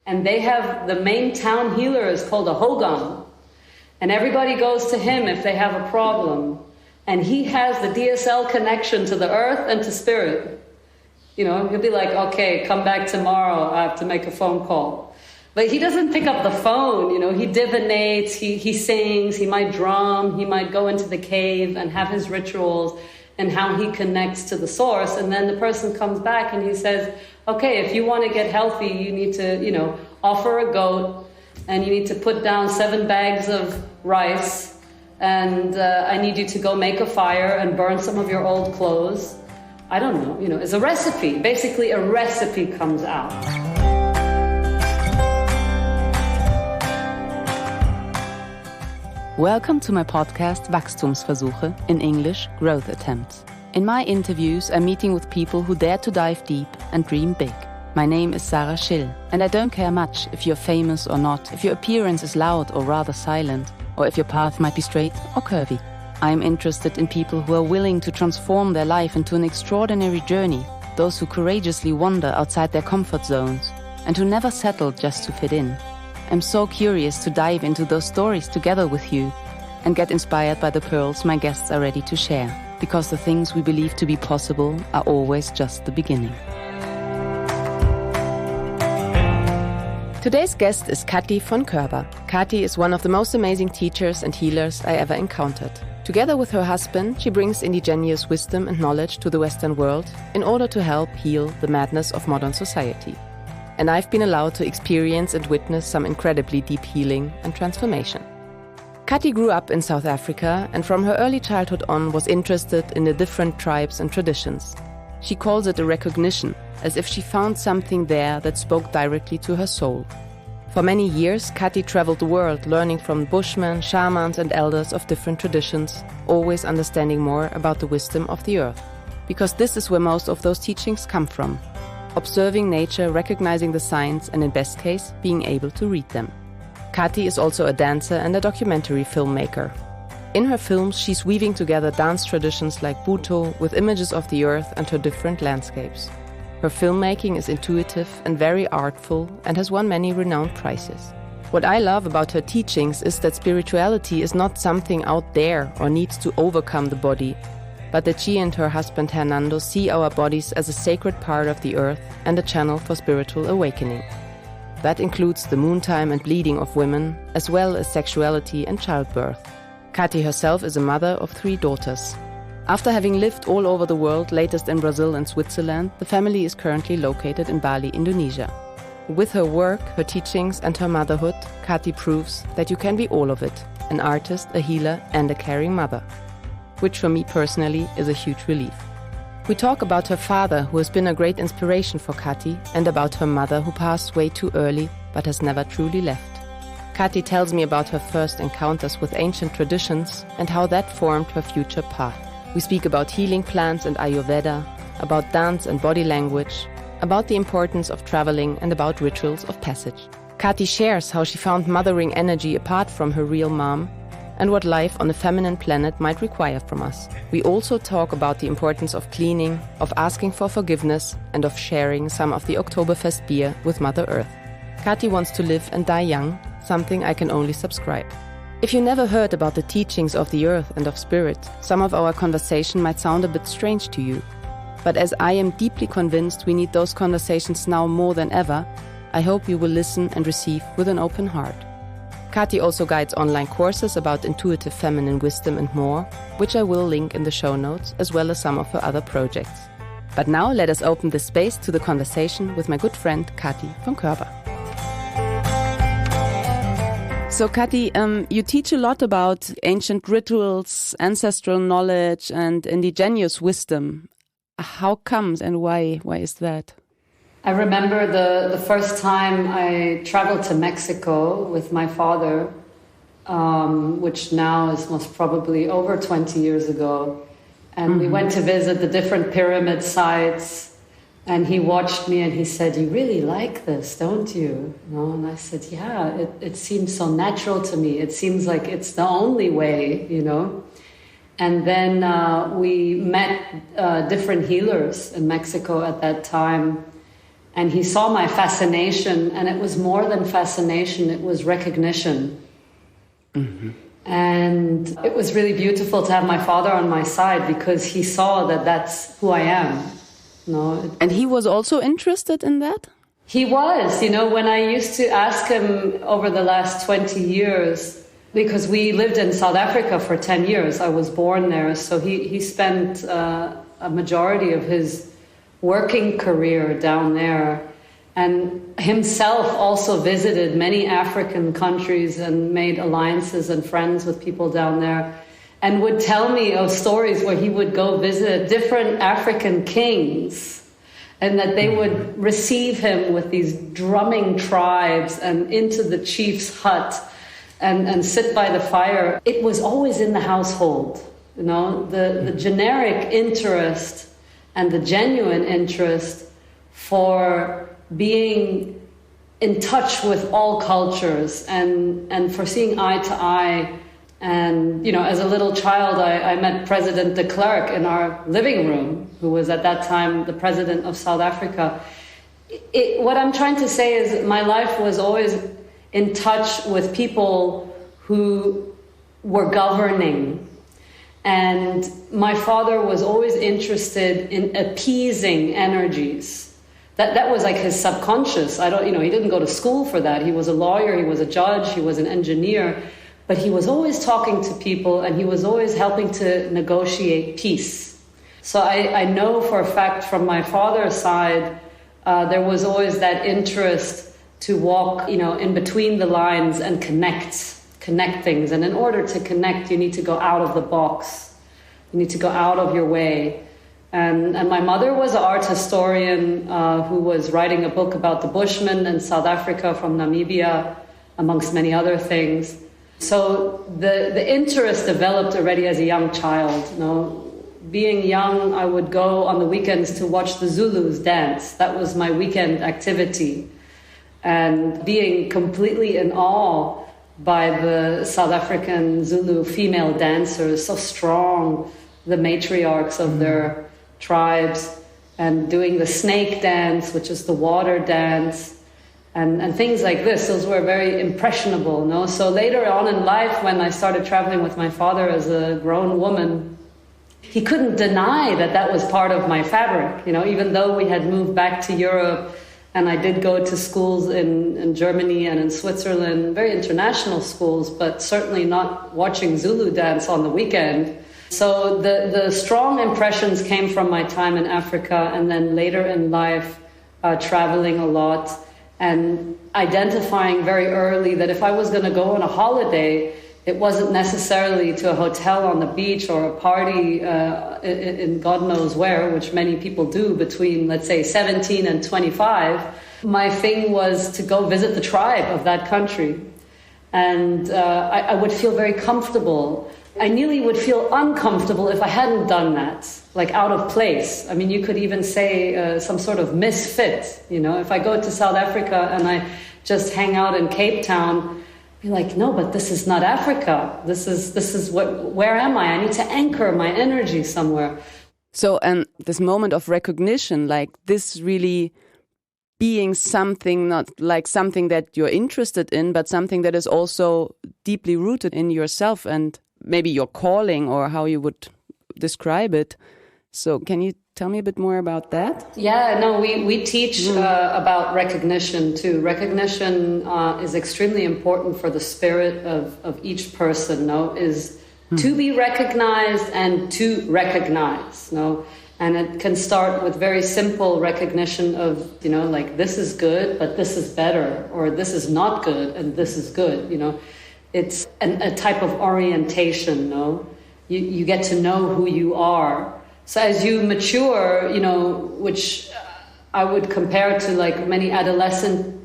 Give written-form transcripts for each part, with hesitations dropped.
And they have, the main town healer is called a Hogam. And everybody goes to him if they have a problem. And he has the DSL connection to the earth and to spirit. You know, he'll be like, okay, come back tomorrow, I have to make a phone call. But he doesn't pick up the phone, you know, he divinates, he sings, he might drum, he might go into the cave and have his rituals and how he connects to the source. And then the person comes back and he says, okay, if you want to get healthy, you need to, you know, offer a goat and you need to put down 7 bags of rice. And I need you to go make a fire and burn some of your old clothes. I don't know, you know, it's a recipe. Basically, a recipe comes out. Welcome to my podcast Wachstumsversuche, in English, Growth Attempts. In my interviews, I'm meeting with people who dare to dive deep and dream big. My name is Sarah Schill, and I don't care much if you're famous or not, if your appearance is loud or rather silent, or if your path might be straight or curvy. I'm interested in people who are willing to transform their life into an extraordinary journey, those who courageously wander outside their comfort zones, and who never settle just to fit in. I'm so curious to dive into those stories together with you and get inspired by the pearls my guests are ready to share, because the things we believe to be possible are always just the beginning. Today's guest is Kathi von Koerber. Kathi is one of the most amazing teachers and healers I ever encountered. Together with her husband, she brings indigenous wisdom and knowledge to the Western world in order to help heal the madness of modern society. And I've been allowed to experience and witness some incredibly deep healing and transformation. Kathi grew up in South Africa and from her early childhood on was interested in the different tribes and traditions. She calls it a recognition, as if she found something there that spoke directly to her soul. For many years, Kathi traveled the world learning from Bushmen, Shamans and Elders of different traditions, always understanding more about the wisdom of the earth. Because this is where most of those teachings come from. Observing nature, recognizing the signs and in best case, being able to read them. Kathi is also a dancer and a documentary filmmaker. In her films, she's weaving together dance traditions like Buto with images of the earth and her different landscapes. Her filmmaking is intuitive and very artful and has won many renowned prizes. What I love about her teachings is that spirituality is not something out there or needs to overcome the body, but that she and her husband Hernando see our bodies as a sacred part of the earth and a channel for spiritual awakening. That includes the moontime and bleeding of women, as well as sexuality and childbirth. Kathi herself is a mother of 3 daughters. After having lived all over the world, latest in Brazil and Switzerland, the family is currently located in Bali, Indonesia. With her work, her teachings and her motherhood, Kathi proves that you can be all of it, an artist, a healer and a caring mother. Which for me personally is a huge relief. We talk about her father, who has been a great inspiration for Kathi, and about her mother, who passed way too early but has never truly left. Kathi tells me about her first encounters with ancient traditions and how that formed her future path. We speak about healing plants and Ayurveda, about dance and body language, about the importance of traveling and about rituals of passage. Kathi shares how she found mothering energy apart from her real mom and what life on a feminine planet might require from us. We also talk about the importance of cleaning, of asking for forgiveness and of sharing some of the Oktoberfest beer with Mother Earth. Kathi wants to live and die young, something I can only subscribe. If you never heard about the teachings of the earth and of spirit, some of our conversation might sound a bit strange to you. But as I am deeply convinced we need those conversations now more than ever, I hope you will listen and receive with an open heart. Kathi also guides online courses about intuitive feminine wisdom and more, which I will link in the show notes, as well as some of her other projects. But now let us open the space to the conversation with my good friend Kathi von Koerber. So Kathi, you teach a lot about ancient rituals, ancestral knowledge and indigenous wisdom. How comes and why is that? I remember the first time I traveled to Mexico with my father, which now is most probably over 20 years ago. And we went to visit the different pyramid sites. And he watched me and he said, "You really like this, don't you?" And I said, "Yeah, it seems so natural to me. It seems like it's the only way, And then we met different healers in Mexico at that time. And he saw my fascination, and it was more than fascination, it was recognition. Mm-hmm. And it was really beautiful to have my father on my side, because he saw that that's who I am. And he was also interested in that? He was. When I used to ask him over the last 20 years, because we lived in South Africa for 10 years. I was born there. So he spent a majority of his working career down there, and himself also visited many African countries and made alliances and friends with people down there, and would tell me of stories where he would go visit different African kings, and that they would receive him with these drumming tribes and into the chief's hut and sit by the fire. It was always in the household, the generic interest and the genuine interest for being in touch with all cultures and for seeing eye to eye. And, as a little child, I met President de Klerk in our living room, who was at that time the president of South Africa. What I'm trying to say is my life was always in touch with people who were governing. And my father was always interested in appeasing energies. That was like his subconscious. He didn't go to school for that. He was a lawyer, he was a judge, he was an engineer. But he was always talking to people, and he was always helping to negotiate peace. So I know for a fact from my father's side, there was always that interest to walk, in between the lines and connect things. And in order to connect, you need to go out of the box. You need to go out of your way. And my mother was an art historian who was writing a book about the Bushmen in South Africa from Namibia, amongst many other things. So the interest developed already as a young child. Being young, I would go on the weekends to watch the Zulus dance. That was my weekend activity. And being completely in awe by the South African Zulu female dancers, so strong, the matriarchs of their tribes, and doing the snake dance, which is the water dance, and things like this. Those were very impressionable. So later on in life, when I started traveling with my father as a grown woman, he couldn't deny that was part of my fabric. Even though we had moved back to Europe, and I did go to schools in Germany and in Switzerland, very international schools, but certainly not watching Zulu dance on the weekend. So the strong impressions came from my time in Africa, and then later in life, traveling a lot, and identifying very early that if I was going to go on a holiday, it wasn't necessarily to a hotel on the beach or a party in God knows where, which many people do between, let's say, 17 and 25. My thing was to go visit the tribe of that country. And I would feel very comfortable. I nearly would feel uncomfortable if I hadn't done that, like out of place. I mean, you could even say some sort of misfit. If I go to South Africa and I just hang out in Cape Town, be like, no, but this is not Africa. This is where am I? I need to anchor my energy somewhere. So, and this moment of recognition, like this really being something, not like something that you're interested in, but something that is also deeply rooted in yourself and maybe your calling, or how you would describe it. So can you tell me a bit more about that? Yeah, no, we teach about recognition too. Recognition is extremely important for the spirit of each person, is to be recognized and to recognize, And it can start with very simple recognition of, like this is good, but this is better, or this is not good and this is good, It's a type of orientation, You get to know who you are. So as you mature, which I would compare to like many adolescent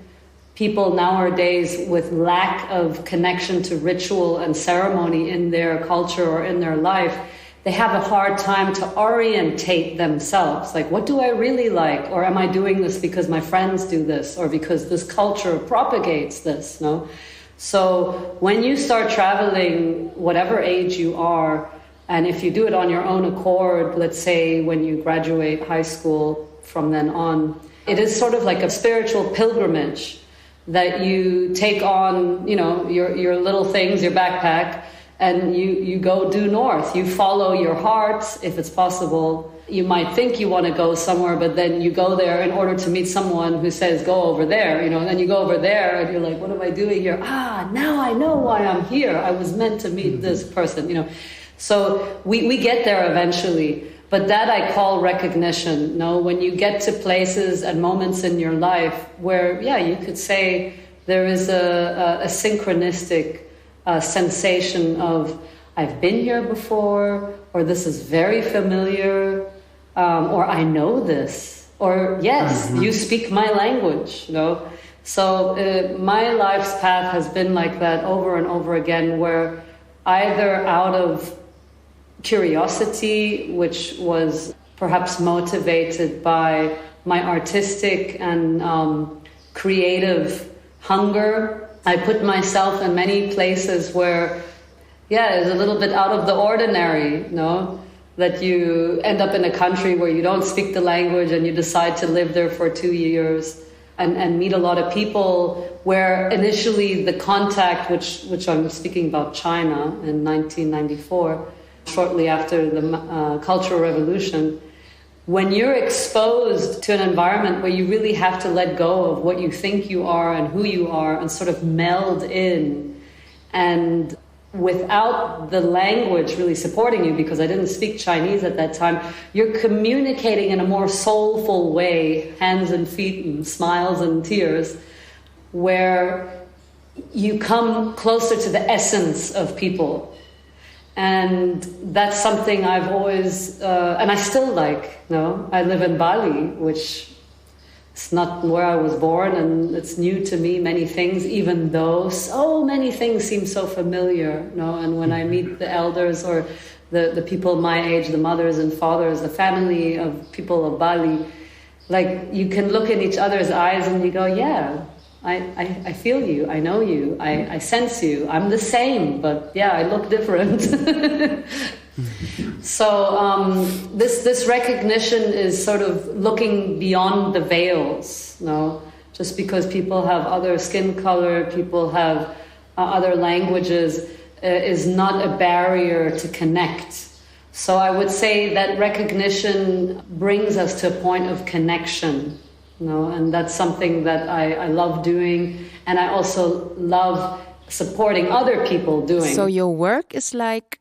people nowadays with lack of connection to ritual and ceremony in their culture or in their life, they have a hard time to orientate themselves. Like, what do I really like? Or am I doing this because my friends do this, or because this culture propagates this, So when you start traveling, whatever age you are, and if you do it on your own accord, let's say when you graduate high school from then on, It is sort of like a spiritual pilgrimage that you take on, your little things, your backpack, and you go due north. You follow your heart, if it's possible. You might think you want to go somewhere, but then you go there in order to meet someone who says, go over there, and then you go over there and you're like, what am I doing here? Now I know why I'm here. I was meant to meet this person, So we get there eventually. But that I call recognition. When you get to places and moments in your life where, you could say there is a synchronistic sensation of, I've been here before, or this is very familiar, or I know this, or yes, you speak my language, So my life's path has been like that over and over again, where either out of curiosity, which was perhaps motivated by my artistic and creative hunger, I put myself in many places where, it's a little bit out of the ordinary, that you end up in a country where you don't speak the language and you decide to live there for 2 years and meet a lot of people where initially the contact, which I'm speaking about China in 1994, shortly after the Cultural Revolution, when you're exposed to an environment where you really have to let go of what you think you are and who you are and sort of meld in, and without the language really supporting you, because I didn't speak Chinese at that time, you're communicating in a more soulful way, hands and feet and smiles and tears, where you come closer to the essence of people. And that's something I've always, and I still like, I live in Bali, which is not where I was born, and it's new to me, many things, even though so many things seem so familiar, and when I meet the elders or the people my age, the mothers and fathers, the family of people of Bali, like you can look in each other's eyes and you go, I feel you, I know you, I sense you, I'm the same, but I look different. So this recognition is sort of looking beyond the veils, just because people have other skin color, people have other languages, is not a barrier to connect. So I would say that recognition brings us to a point of connection. And that's something that I love doing, and I also love supporting other people doing. So your work is like?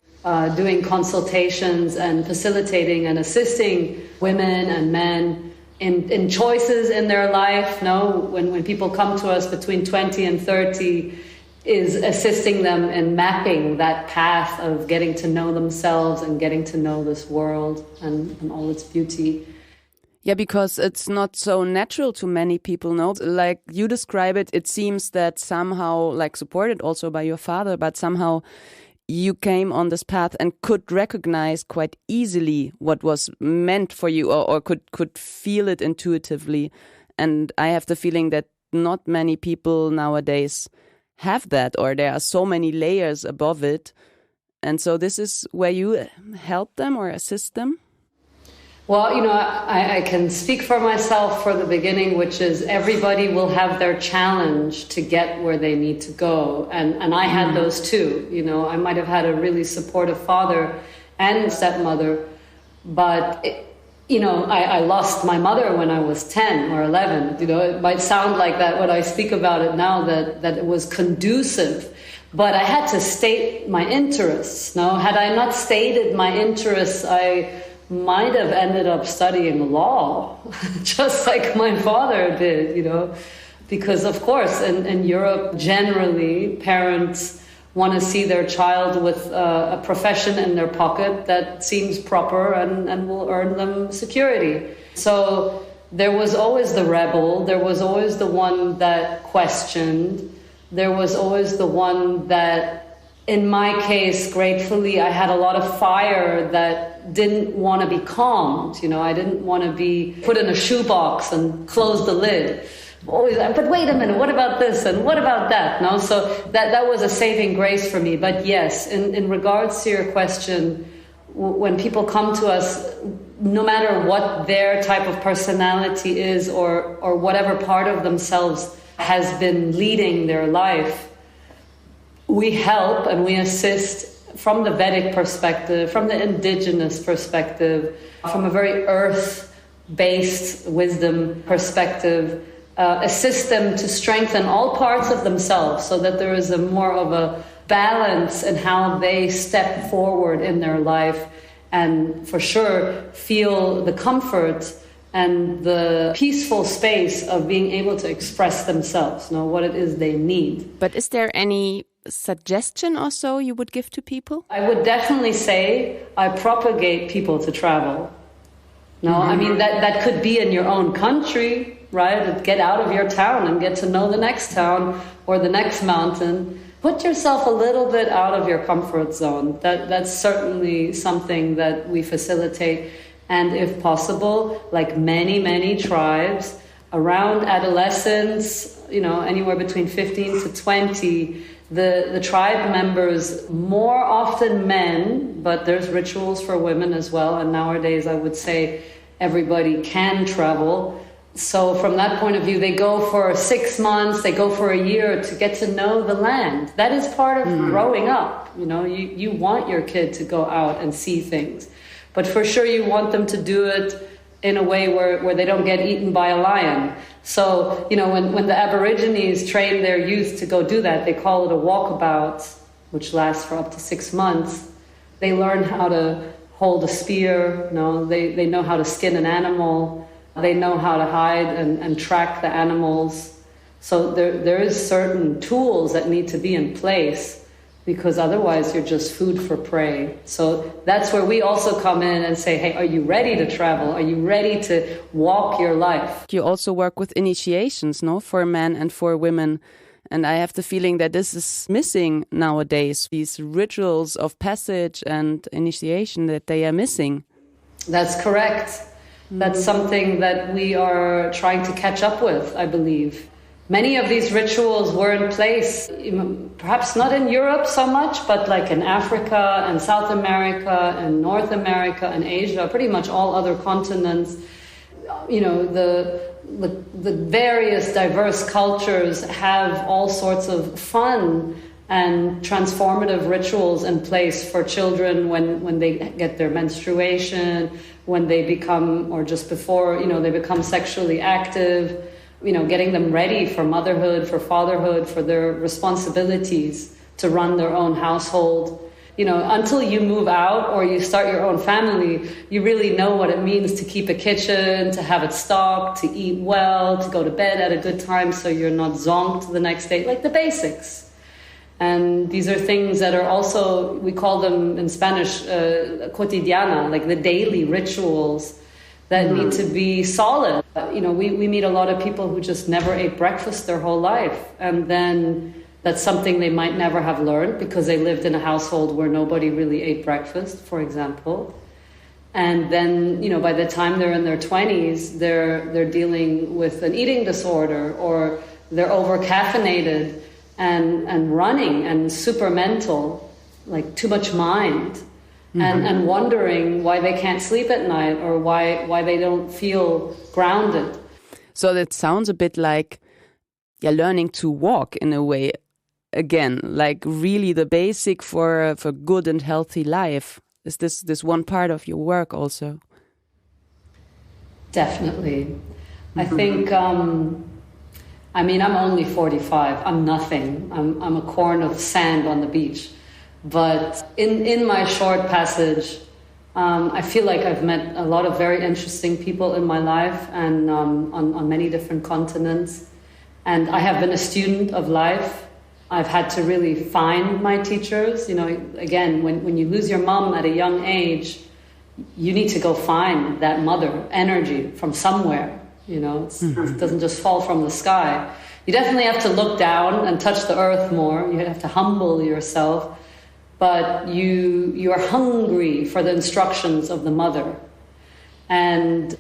Doing consultations and facilitating and assisting women and men in choices in their life. When people come to us between 20 and 30, is assisting them in mapping that path of getting to know themselves and getting to know this world and all its beauty. Yeah, because it's not so natural to many people, Like you describe it, it seems that somehow, like supported also by your father, but somehow you came on this path and could recognize quite easily what was meant for you, or could feel it intuitively. And I have the feeling that not many people nowadays have that, or there are so many layers above it. And so this is where you help them or assist them? Well, I can speak for myself for the beginning, which is everybody will have their challenge to get where they need to go. And I had those too. I might have had a really supportive father and stepmother, but, I lost my mother when I was 10 or 11. It might sound like that when I speak about it now, that it was conducive. But I had to state my interests. Had I not stated my interests, I might have ended up studying law, just like my father did, because of course in Europe, generally, parents want to see their child with a profession in their pocket that seems proper and will earn them security. So there was always the rebel, there was always the one that questioned, there was always the one that, in my case, gratefully, I had a lot of fire that didn't want to be calmed. I didn't want to be put in a shoebox and close the lid. Always, but wait a minute, what about this and what about that? So that was a saving grace for me. But yes, in regards to your question, when people come to us, no matter what their type of personality is or whatever part of themselves has been leading their life, we help and we assist from the Vedic perspective, from the indigenous perspective, from a very earth-based wisdom perspective, assist them to strengthen all parts of themselves so that there is a more of a balance in how they step forward in their life and for sure feel the comfort and the peaceful space of being able to express themselves, know what it is they need. But is there any suggestion or so you would give to people? I would definitely say I propagate people to travel. No, I mean, that could be in your own country, right? Get out of your town and get to know the next town or the next mountain. Put yourself a little bit out of your comfort zone. That's certainly something that we facilitate. And if possible, like many, many tribes, around adolescence, anywhere between 15 to 20, the tribe members, more often men, but there's rituals for women as well. And nowadays, I would say everybody can travel. So from that point of view, they go for 6 months, they go for a year to get to know the land. That is part of growing up. You want your kid to go out and see things. But for sure, you want them to do it in a way where they don't get eaten by a lion. So, when the Aborigines train their youth to go do that, they call it a walkabout, which lasts for up to 6 months. They learn how to hold a spear, they know how to skin an animal, they know how to hide and track the animals. So there is certain tools that need to be in place, because otherwise you're just food for prey. So that's where we also come in and say, hey, are you ready to travel? Are you ready to walk your life? You also work with initiations, for men and for women. And I have the feeling that this is missing nowadays, these rituals of passage and initiation, that they are missing. That's correct. That's something that we are trying to catch up with, I believe. Many of these rituals were in place, perhaps not in Europe so much, but like in Africa and South America and North America and Asia, pretty much all other continents. The various diverse cultures have all sorts of fun and transformative rituals in place for children when they get their menstruation, when they become, or just before, they become sexually active, getting them ready for motherhood, for fatherhood, for their responsibilities to run their own household. Until you move out or you start your own family, you really know what it means to keep a kitchen, to have it stocked, to eat well, to go to bed at a good time so you're not zonked the next day, like the basics. And these are things that are also, we call them in Spanish, cotidiana, like the daily rituals that need to be solid. We meet a lot of people who just never ate breakfast their whole life. And then that's something they might never have learned because they lived in a household where nobody really ate breakfast, for example. And then, by the time they're in their 20s, they're dealing with an eating disorder, or they're over-caffeinated and running and super mental, like too much mind. And wondering why they can't sleep at night or why they don't feel grounded. So that sounds a bit like learning to walk in a way again, like really the basic for good and healthy life. Is this one part of your work also? Definitely. I think, I'm only 45. I'm nothing. I'm a corn of sand on the beach. But in my short passage, I feel like I've met a lot of very interesting people in my life and on many different continents. And I have been a student of life. I've had to really find my teachers. Again, when you lose your mom at a young age, you need to go find that mother energy from somewhere. It doesn't just fall from the sky. You definitely have to look down and touch the earth more. You have to humble yourself. But you are hungry for the instructions of the mother. And,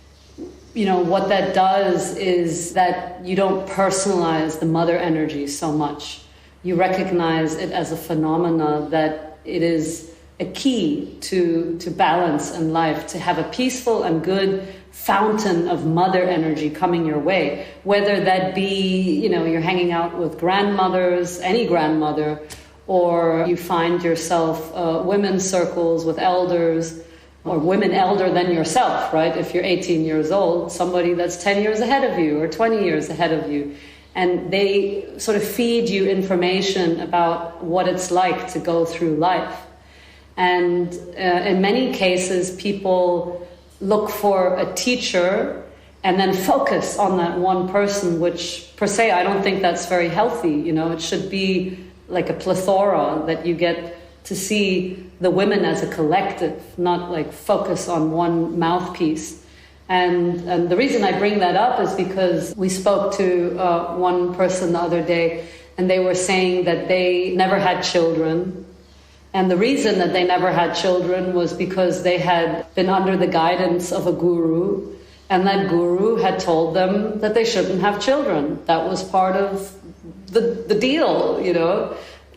what that does is that you don't personalize the mother energy so much. You recognize it as a phenomena that it is a key to balance in life, to have a peaceful and good fountain of mother energy coming your way, whether that be, you're hanging out with grandmothers, any grandmother, or you find yourself women's circles with elders, or women elder than yourself, right? If you're 18 years old, somebody that's 10 years ahead of you or 20 years ahead of you. And they sort of feed you information about what it's like to go through life. And in many cases, people look for a teacher and then focus on that one person, which per se, I don't think that's very healthy. It should be like a plethora, that you get to see the women as a collective, not like focus on one mouthpiece. And the reason I bring that up is because we spoke to one person the other day, and they were saying that they never had children. And the reason that they never had children was because they had been under the guidance of a guru, and that guru had told them that they shouldn't have children. That was part of the deal,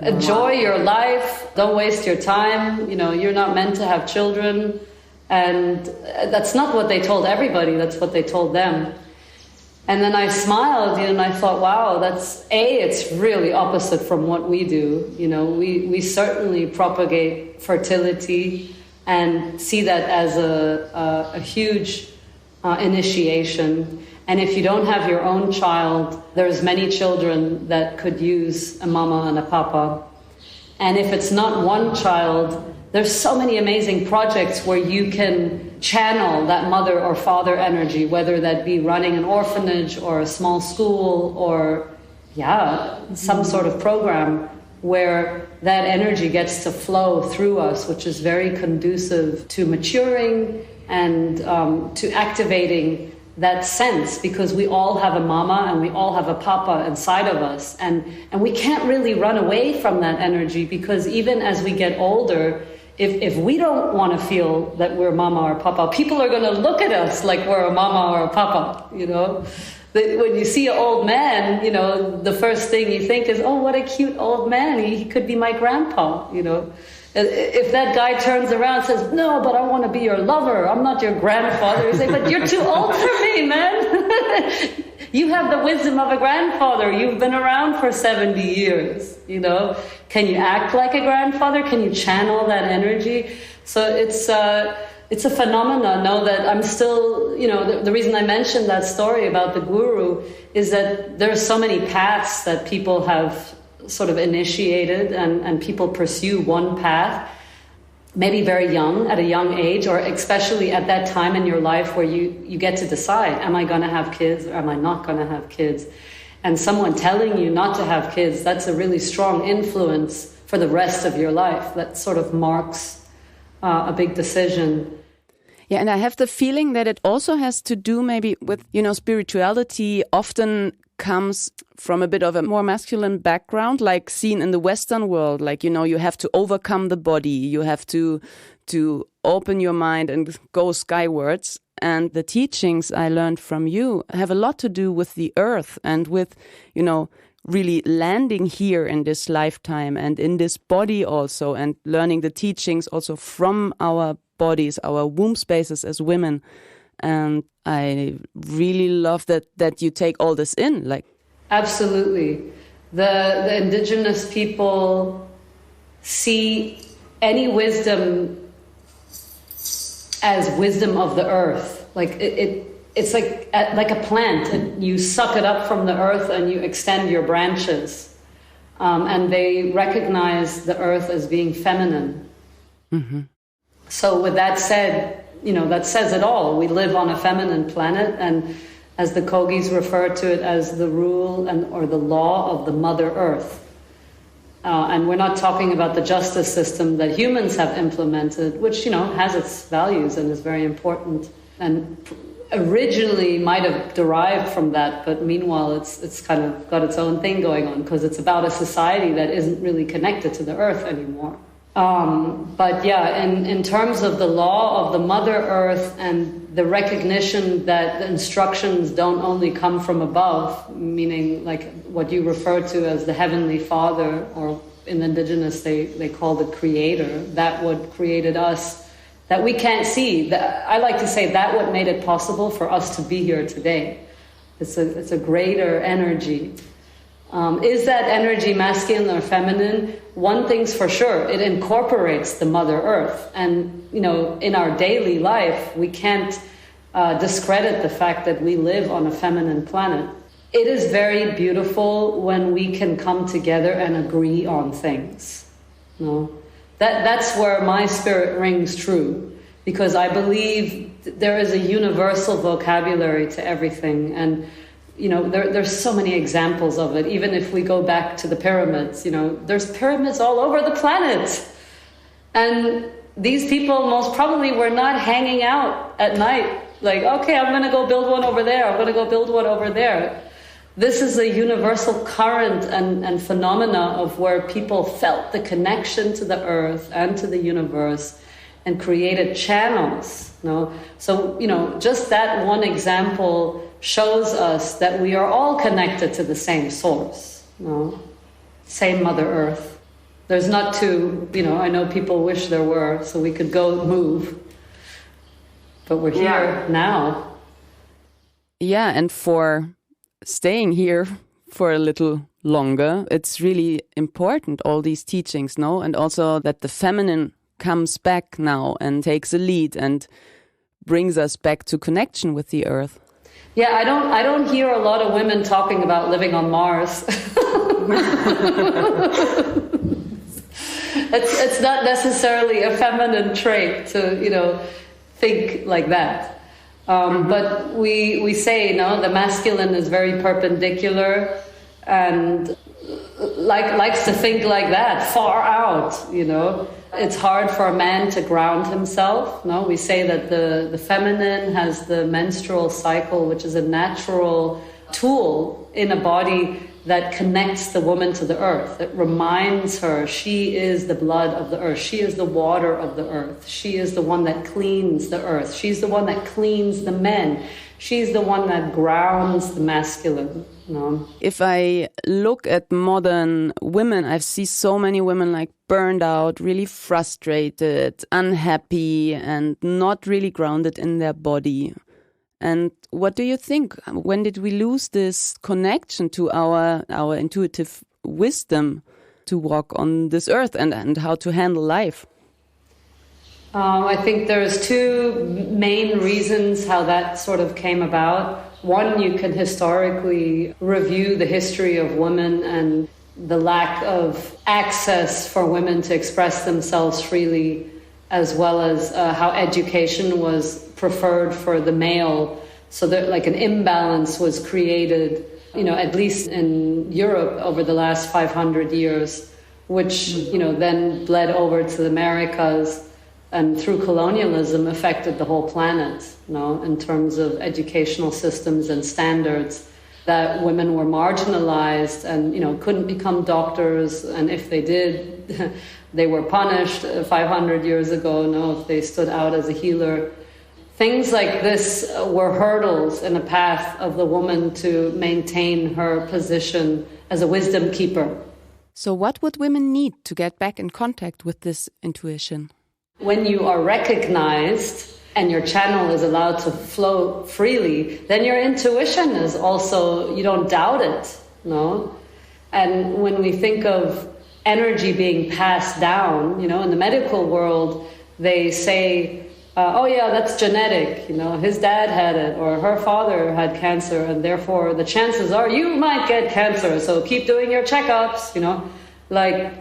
Enjoy your life, don't waste your time, you're not meant to have children. And that's not what they told everybody, that's what they told them. And then I smiled, and I thought, wow, it's really opposite from what we do. We certainly propagate fertility and see that as a huge initiation. And if you don't have your own child, there's many children that could use a mama and a papa. And if it's not one child, there's so many amazing projects where you can channel that mother or father energy, whether that be running an orphanage or a small school or, some sort of program where that energy gets to flow through us, which is very conducive to maturing and to activating that sense, because we all have a mama and we all have a papa inside of us. And we can't really run away from that energy, because even as we get older, if we don't want to feel that we're mama or papa, people are going to look at us like we're a mama or a papa, When you see an old man, the first thing you think is, oh, what a cute old man. He could be my grandpa, If that guy turns around and says, no, but I want to be your lover, I'm not your grandfather, you say, but you're too old for me, man. You have the wisdom of a grandfather. You've been around for 70 years, Can you act like a grandfather? Can you channel that energy? So it's a phenomenon. Know that I'm still, the reason I mentioned that story about the guru is that there's so many paths that people have sort of initiated, and people pursue one path, maybe very young, at a young age, or especially at that time in your life where you get to decide, am I going to have kids or am I not going to have kids? And someone telling you not to have kids, that's a really strong influence for the rest of your life. That sort of marks a big decision. Yeah, and I have the feeling that it also has to do maybe with, spirituality often comes from a bit of a more masculine background, like seen in the Western world. Like, you have to overcome the body, you have to open your mind and go skywards. And the teachings I learned from you have a lot to do with the earth and with, really landing here in this lifetime and in this body also, and learning the teachings also from our bodies, our womb spaces as women. And I really love that you take all this in. Absolutely. The indigenous people see any wisdom as wisdom of the earth. It's like a plant, and you suck it up from the earth and you extend your branches. And they recognize the earth as being feminine. Mm-hmm. So with that said, that says it all. We live on a feminine planet, and as the Kogis refer to it, as the rule or the law of the Mother Earth. And we're not talking about the justice system that humans have implemented, which, has its values and is very important, and originally might have derived from that, but meanwhile it's kind of got its own thing going on, because it's about a society that isn't really connected to the earth anymore. But yeah, in terms of the law of the Mother Earth and the recognition that the instructions don't only come from above, meaning like what you refer to as the Heavenly Father or in indigenous they call the creator, that what created us, that we can't see. I like to say that what made it possible for us to be here today. It's a greater energy. Is that energy masculine or feminine? One thing's for sure, it incorporates the Mother Earth. And, you know, in our daily life, we can't discredit the fact that we live on a feminine planet. It is very beautiful when we can come together and agree on things. You know? That's where my spirit rings true, because I believe there is a universal vocabulary to everything. And you know, there's so many examples of it. Even if we go back to the pyramids, you know, there's pyramids all over the planet. And these people most probably were not hanging out at night like, okay, I'm going to go build one over there. I'm going to go build one over there. This is a universal current and phenomena of where people felt the connection to the earth and to the universe and created channels. You know? So, you know, just that one example shows us that we are all connected to the same source, you know? Same Mother Earth. There's not two, you know, I know people wish there were, so we could go move, but we're here now. Yeah, and for staying here for a little longer, it's really important, all these teachings, no? And also that the feminine comes back now and takes a lead and brings us back to connection with the earth. Yeah, I don't hear a lot of women talking about living on Mars. It's not necessarily a feminine trait to, you know, think like that. But we say, you know, the masculine is very perpendicular and likes to think like that, far out, you know. It's hard for a man to ground himself. No, we say that the feminine has the menstrual cycle, which is a natural tool in a body that connects the woman to the earth. It reminds her she is the blood of the earth. She is the water of the earth. She is the one that cleans the earth. She's the one that cleans the men. She's the one that grounds the masculine. No. If I look at modern women, I see so many women like burned out, really frustrated, unhappy, and not really grounded in their body. And what do you think? When did we lose this connection to our intuitive wisdom to walk on this earth and how to handle life? I think there's two main reasons how that sort of came about. One, you can historically review the history of women and the lack of access for women to express themselves freely, as well as how education was preferred for the male. So that like an imbalance was created, you know, at least in Europe over the last 500 years, which, you know, then bled over to the Americas. And through colonialism affected the whole planet, you know, in terms of educational systems and standards, that women were marginalized and, you know, couldn't become doctors. And if they did, they were punished 500 years ago, you know, if they stood out as a healer. Things like this were hurdles in the path of the woman to maintain her position as a wisdom keeper. So what would women need to get back in contact with this intuition? When you are recognized and your channel is allowed to flow freely, then your intuition is also, you don't doubt it, no? And when we think of energy being passed down, you know, in the medical world, they say, oh yeah, that's genetic, you know, his dad had it or her father had cancer and therefore the chances are you might get cancer, so keep doing your checkups, you know. Like,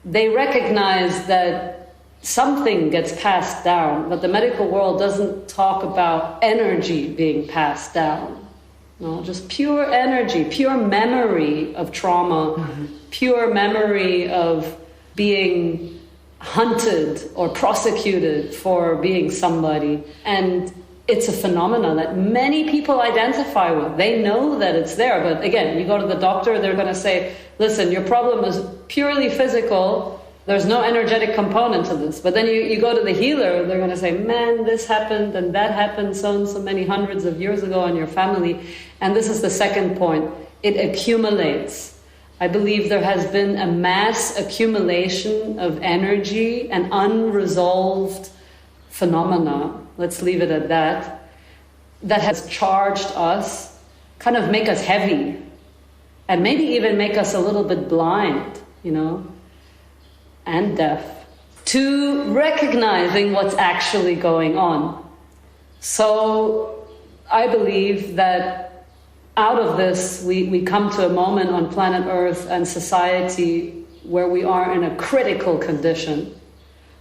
they recognize that something gets passed down, but the medical world doesn't talk about energy being passed down. No, just pure energy, pure memory of trauma, pure memory of being hunted or prosecuted for being somebody. And it's a phenomenon that many people identify with. They know that it's there, but again, you go to the doctor, they're going to say, listen, your problem is purely physical. There's no energetic component to this. But then you go to the healer, they're going to say, man, this happened and that happened so many hundreds of years ago in your family. And this is the second point. It accumulates. I believe there has been a mass accumulation of energy and unresolved phenomena, let's leave it at that, that has charged us, kind of make us heavy, and maybe even make us a little bit blind, and deaf, to recognizing what's actually going on. So I believe that out of this, we come to a moment on planet Earth and society where we are in a critical condition.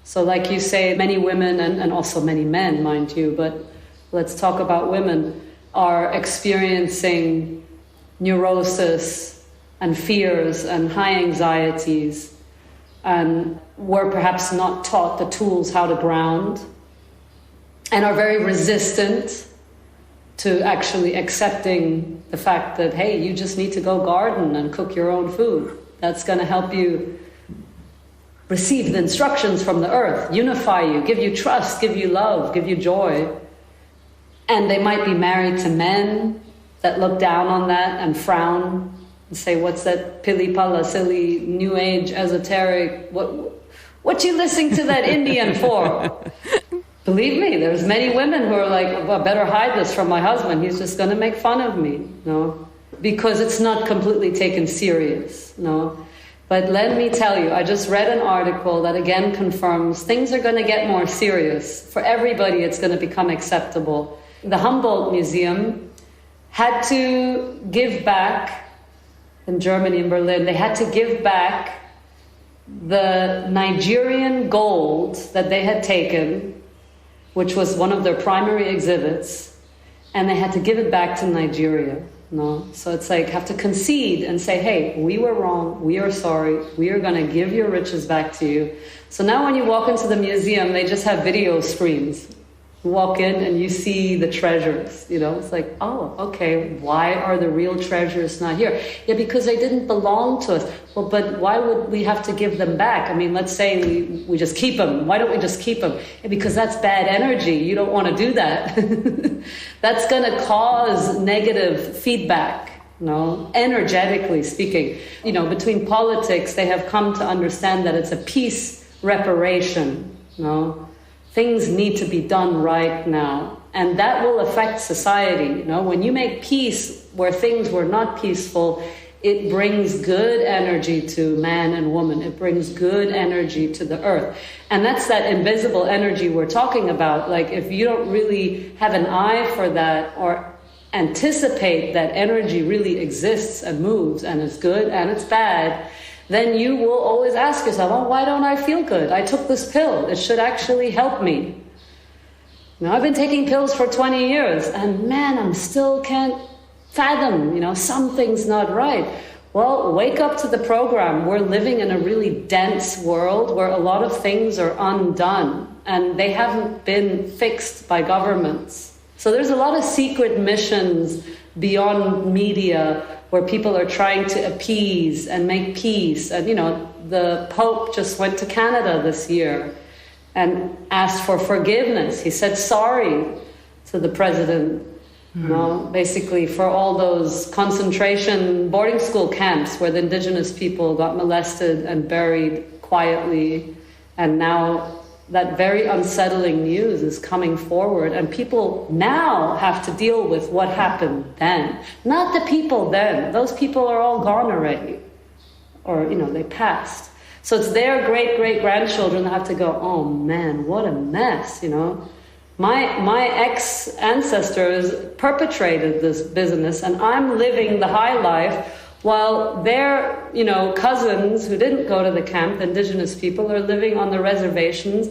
So like you say, many women and also many men, mind you, but let's talk about women, are experiencing neurosis and fears and high anxieties, and were perhaps not taught the tools how to ground, and are very resistant to actually accepting the fact that, hey, you just need to go garden and cook your own food. That's going to help you receive the instructions from the earth, unify you, give you trust, give you love, give you joy. And they might be married to men that look down on that and frown and say, what's that pili-pala, silly, new age, esoteric, what you listening to that Indian for? Believe me, there's many women who are like, well, I better hide this from my husband. He's just going to make fun of me, because it's not completely taken serious, But let me tell you, I just read an article that again confirms things are going to get more serious. For everybody, it's going to become acceptable. The Humboldt Museum had to give back, in Germany, in Berlin, they had to give back the Nigerian gold that they had taken, which was one of their primary exhibits, and they had to give it back to Nigeria. So it's like, have to concede and say, hey, we were wrong, we are sorry, we are going to give your riches back to you. So now when you walk into the museum, they just have video screens. You walk in and you see the treasures, It's like, oh, okay, why are the real treasures not here? Yeah, because they didn't belong to us. Well, but why would we have to give them back? I mean, let's say we just keep them. Why don't we just keep them? Yeah, because that's bad energy. You don't want to do that. That's going to cause negative feedback, energetically speaking. Between politics, they have come to understand that it's a peace reparation, Things need to be done right now. And that will affect society. When you make peace where things were not peaceful, it brings good energy to man and woman. It brings good energy to the earth. And that's that invisible energy we're talking about. Like, if you don't really have an eye for that or anticipate that energy really exists and moves and it's good and it's bad, then you will always ask yourself, oh, why don't I feel good? I took this pill. It should actually help me. I've been taking pills for 20 years, and man, I still can't fathom, something's not right. Well, wake up to the program. We're living in a really dense world where a lot of things are undone, and they haven't been fixed by governments. So there's a lot of secret missions beyond media where people are trying to appease and make peace. And, the Pope just went to Canada this year and asked for forgiveness. He said sorry to the president, basically for all those concentration boarding school camps where the indigenous people got molested and buried quietly. And now that very unsettling news is coming forward, and people now have to deal with what happened then. Not the people then. Those people are all gone already. Or, they passed. So it's their great-great-grandchildren that have to go, oh man, what a mess, My ex-ancestors perpetrated this business, and I'm living the high life while their, cousins who didn't go to the camp, indigenous people, are living on the reservations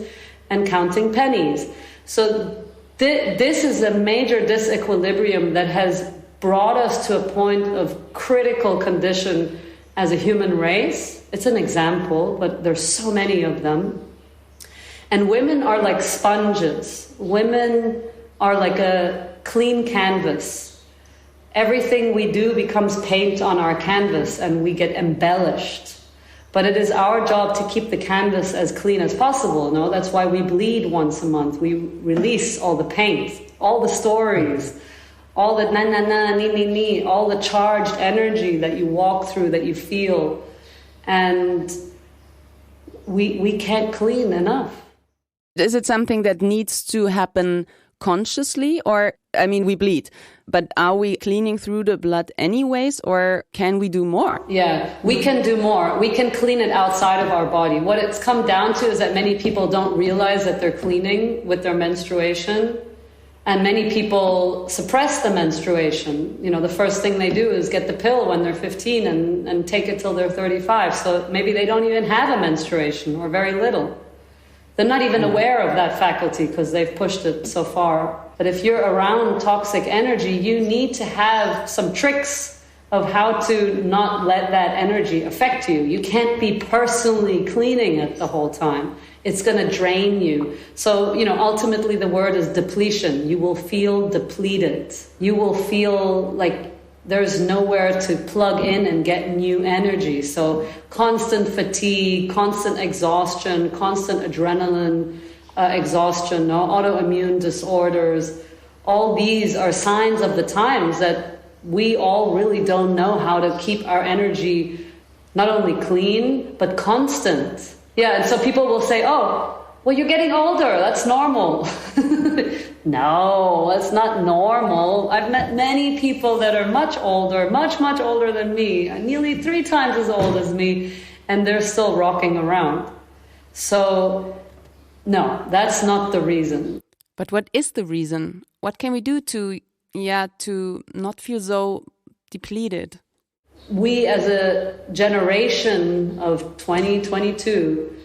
and counting pennies. So this is a major disequilibrium that has brought us to a point of critical condition as a human race. It's an example, but there's so many of them. And women are like sponges. Women are like a clean canvas. Everything we do becomes paint on our canvas and we get embellished. But it is our job to keep the canvas as clean as possible. That's why we bleed once a month. We release all the paint, all the stories, all the na na na, ni ni ni, all the charged energy that you walk through, that you feel. And we can't clean enough. Is it something that needs to happen consciously? Or, I mean, we bleed, but are we cleaning through the blood anyways, or can we do more? Yeah, we can do more. We can clean it outside of our body. What it's come down to is that many people don't realize that they're cleaning with their menstruation. And many people suppress the menstruation. You know, the first thing they do is get the pill when they're 15 and take it till they're 35. So maybe they don't even have a menstruation, or very little. They're not even aware of that faculty because they've pushed it so far. But if you're around toxic energy, you need to have some tricks of how to not let that energy affect you. You can't be personally cleaning it the whole time. It's going to drain you. So, you know, ultimately the word is depletion. You will feel depleted. You will feel like there's nowhere to plug in and get new energy. So constant fatigue, constant exhaustion, constant adrenaline exhaustion, no? Autoimmune disorders. All these are signs of the times that we all really don't know how to keep our energy not only clean, but constant. Yeah, and so people will say, oh, well, you're getting older, that's normal. No, it's not normal. I've met many people that are much older, much older than me, nearly 3 times as old as me, and they're still rocking around. So, no, that's not the reason. But what is the reason? What can we do to not feel so depleted? We as a generation of 2022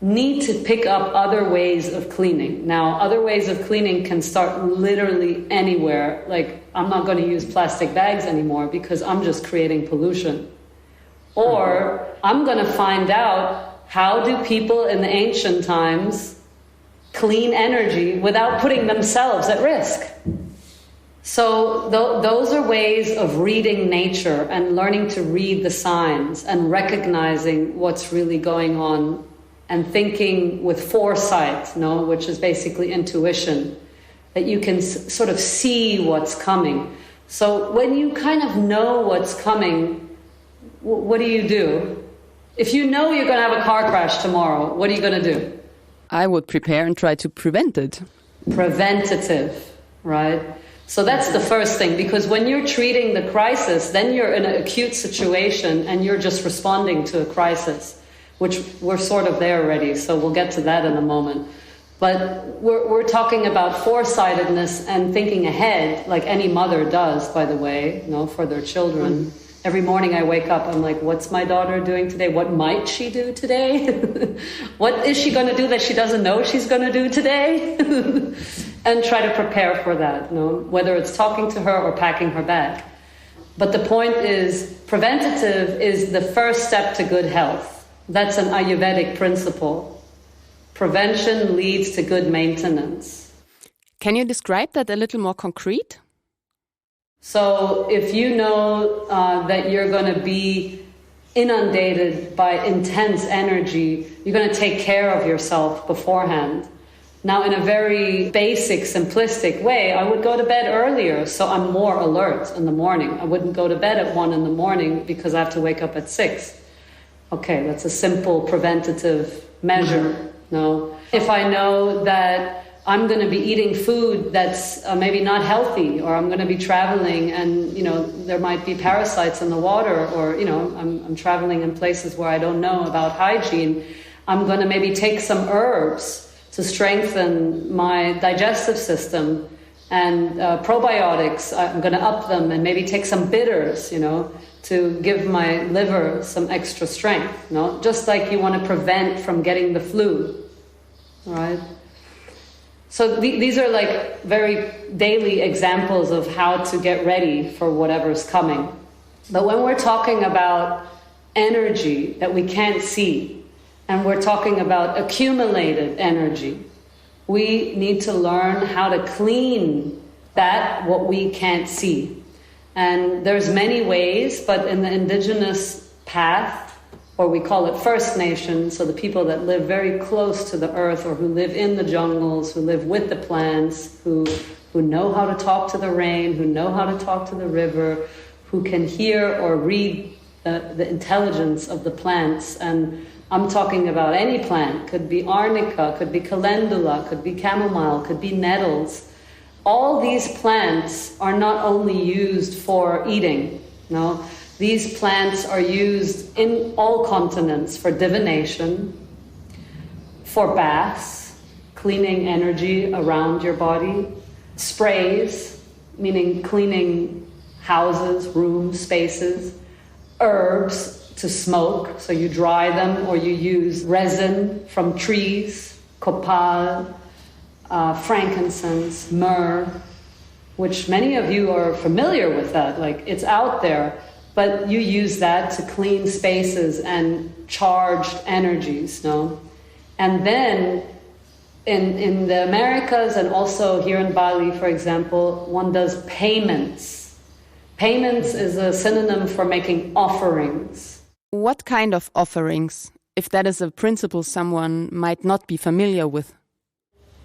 need to pick up other ways of cleaning. Now, other ways of cleaning can start literally anywhere. Like, I'm not going to use plastic bags anymore because I'm just creating pollution. Or I'm going to find out, how do people in the ancient times clean energy without putting themselves at risk? So those are ways of reading nature and learning to read the signs and recognizing what's really going on and thinking with foresight, no, which is basically intuition, that you can sort of see what's coming. So when you kind of know what's coming, what do? If you know you're going to have a car crash tomorrow, what are you going to do? I would prepare and try to prevent it. Preventative, right? So that's the first thing, because when you're treating the crisis, then you're in an acute situation and you're just responding to a crisis, which we're sort of there already, so we'll get to that in a moment. But we're talking about foresightedness and thinking ahead, like any mother does, by the way, for their children. Every morning I wake up, I'm like, what's my daughter doing today? What might she do today? What is she going to do that she doesn't know she's going to do today? And try to prepare for that, whether it's talking to her or packing her bag. But the point is, preventative is the first step to good health. That's an Ayurvedic principle. Prevention leads to good maintenance. Can you describe that a little more concrete? So if you know that you're going to be inundated by intense energy, you're going to take care of yourself beforehand. Now, in a very basic, simplistic way, I would go to bed earlier, so I'm more alert in the morning. I wouldn't go to bed at 1 in the morning because I have to wake up at 6. Okay, that's a simple preventative measure. No, if I know that I'm going to be eating food that's maybe not healthy, or I'm going to be traveling and, there might be parasites in the water, or, I'm traveling in places where I don't know about hygiene, I'm going to maybe take some herbs to strengthen my digestive system, and probiotics, I'm going to up them, and maybe take some bitters, to give my liver some extra strength, just like you want to prevent from getting the flu, right? So these are like very daily examples of how to get ready for whatever's coming. But when we're talking about energy that we can't see, and we're talking about accumulated energy, we need to learn how to clean that, what we can't see. And there's many ways, but in the indigenous path, or we call it First Nations, so the people that live very close to the earth, or who live in the jungles, who live with the plants, who who know how to talk to the rain, who know how to talk to the river, who can hear or read the intelligence of the plants. And I'm talking about any plant. Could be arnica, could be calendula, could be chamomile, could be nettles. All these plants are not only used for eating. No, these plants are used in all continents for divination, for baths, cleaning energy around your body, sprays, meaning cleaning houses, rooms, spaces, herbs to smoke, so you dry them, or you use resin from trees, copal, frankincense, myrrh, which many of you are familiar with that, like it's out there, but you use that to clean spaces and charged energies, no? And then in the Americas and also here in Bali, for example, one does payments. Payments is a synonym for making offerings. What kind of offerings, if that is a principle someone might not be familiar with?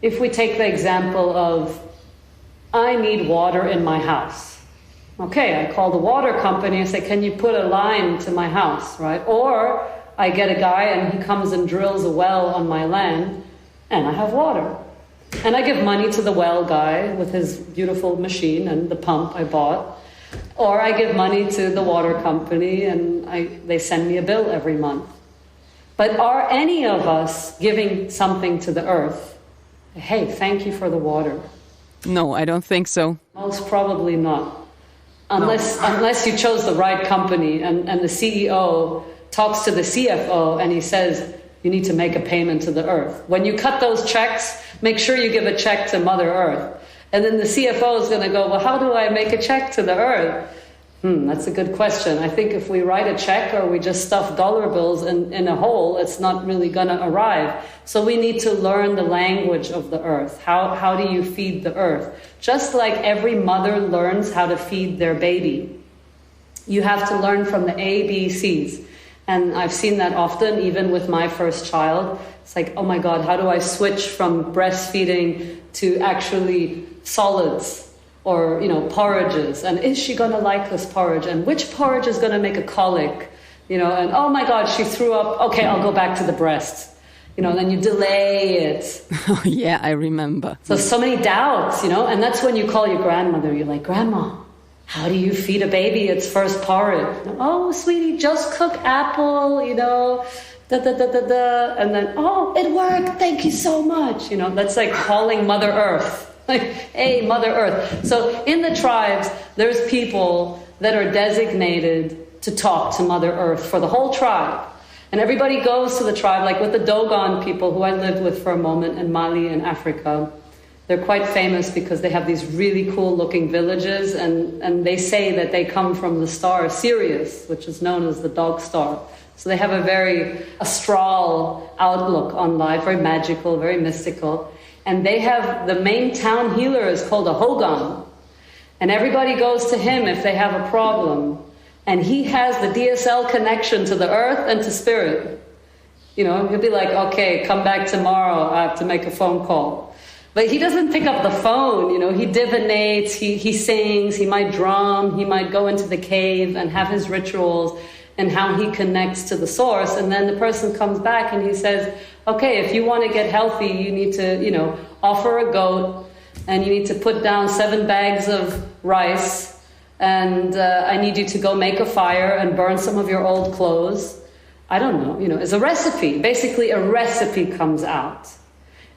If we take the example of, I need water in my house. Okay, I call the water company and say, can you put a line to my house, right? Or I get a guy and he comes and drills a well on my land and I have water. And I give money to the well guy with his beautiful machine and the pump I bought. Or I give money to the water company and they send me a bill every month. But are any of us giving something to the earth? Hey, thank you for the water. No, I don't think so. Most probably not. Unless you chose the right company and the CEO talks to the CFO and he says, you need to make a payment to the earth. When you cut those checks, make sure you give a check to Mother Earth. And then the CFO is going to go, well, how do I make a check to the earth? That's a good question. I think if we write a check or we just stuff dollar bills in a hole, it's not really going to arrive. So we need to learn the language of the earth. How do you feed the earth? Just like every mother learns how to feed their baby. You have to learn from the ABCs. And I've seen that often, even with my first child. It's like, oh my God, how do I switch from breastfeeding to actually solids? Or, porridges, and is she going to like this porridge? And which porridge is going to make a colic? And oh my God, she threw up. Okay, I'll go back to the breast. And then you delay it. Oh yeah, I remember. So many doubts, and that's when you call your grandmother. You're like, Grandma, how do you feed a baby its first porridge? Oh, sweetie, just cook apple, and then, oh, it worked. Thank you so much. That's like calling Mother Earth. Like, hey, Mother Earth. So in the tribes, there's people that are designated to talk to Mother Earth for the whole tribe. And everybody goes to the tribe, like with the Dogon people who I lived with for a moment in Mali in Africa. They're quite famous because they have these really cool looking villages, and they say that they come from the star Sirius, which is known as the dog star. So they have a very astral outlook on life, very magical, very mystical. And they have, the main town healer is called a Hogam. And everybody goes to him if they have a problem. And he has the DSL connection to the earth and to spirit. He'll be like, okay, come back tomorrow. I have to make a phone call. But he doesn't pick up the phone. He divinates, he sings, he might drum, he might go into the cave and have his rituals and how he connects to the source. And then the person comes back and he says, okay, if you want to get healthy, you need to, offer a goat, and you need to put down 7 bags of rice, and I need you to go make a fire and burn some of your old clothes. I don't know, it's a recipe. Basically, a recipe comes out.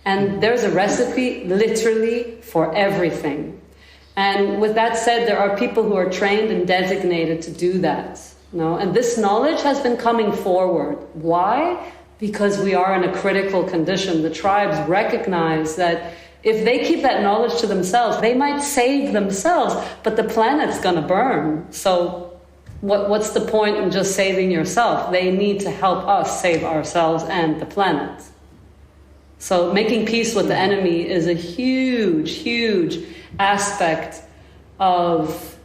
And there's a recipe literally for everything. And with that said, there are people who are trained and designated to do that. And this knowledge has been coming forward. Why? Because we are in a critical condition. The tribes recognize that if they keep that knowledge to themselves, they might save themselves, but the planet's going to burn. So what's the point in just saving yourself? They need to help us save ourselves and the planet. So making peace with the enemy is a huge, huge aspect of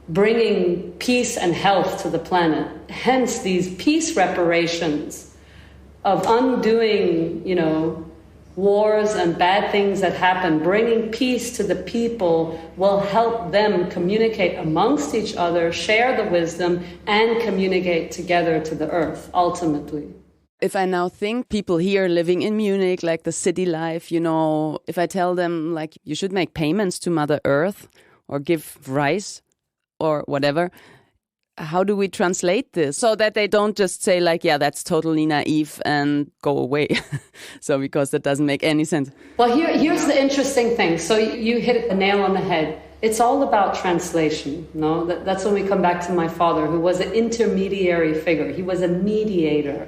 bringing peace and health to the planet. Hence these peace reparations of undoing, wars and bad things that happen, bringing peace to the people will help them communicate amongst each other, share the wisdom, and communicate together to the earth, ultimately. If I now think people here living in Munich, like the city life, you know, if I tell them like you should make payments to Mother Earth or give rice or whatever, how do we translate this so that they don't just say like, yeah, that's totally naive and go away? So because that doesn't make any sense. Well, here's the interesting thing. So you hit the nail on the head. It's all about translation. No, that's when we come back to my father, who was an intermediary figure. He was a mediator.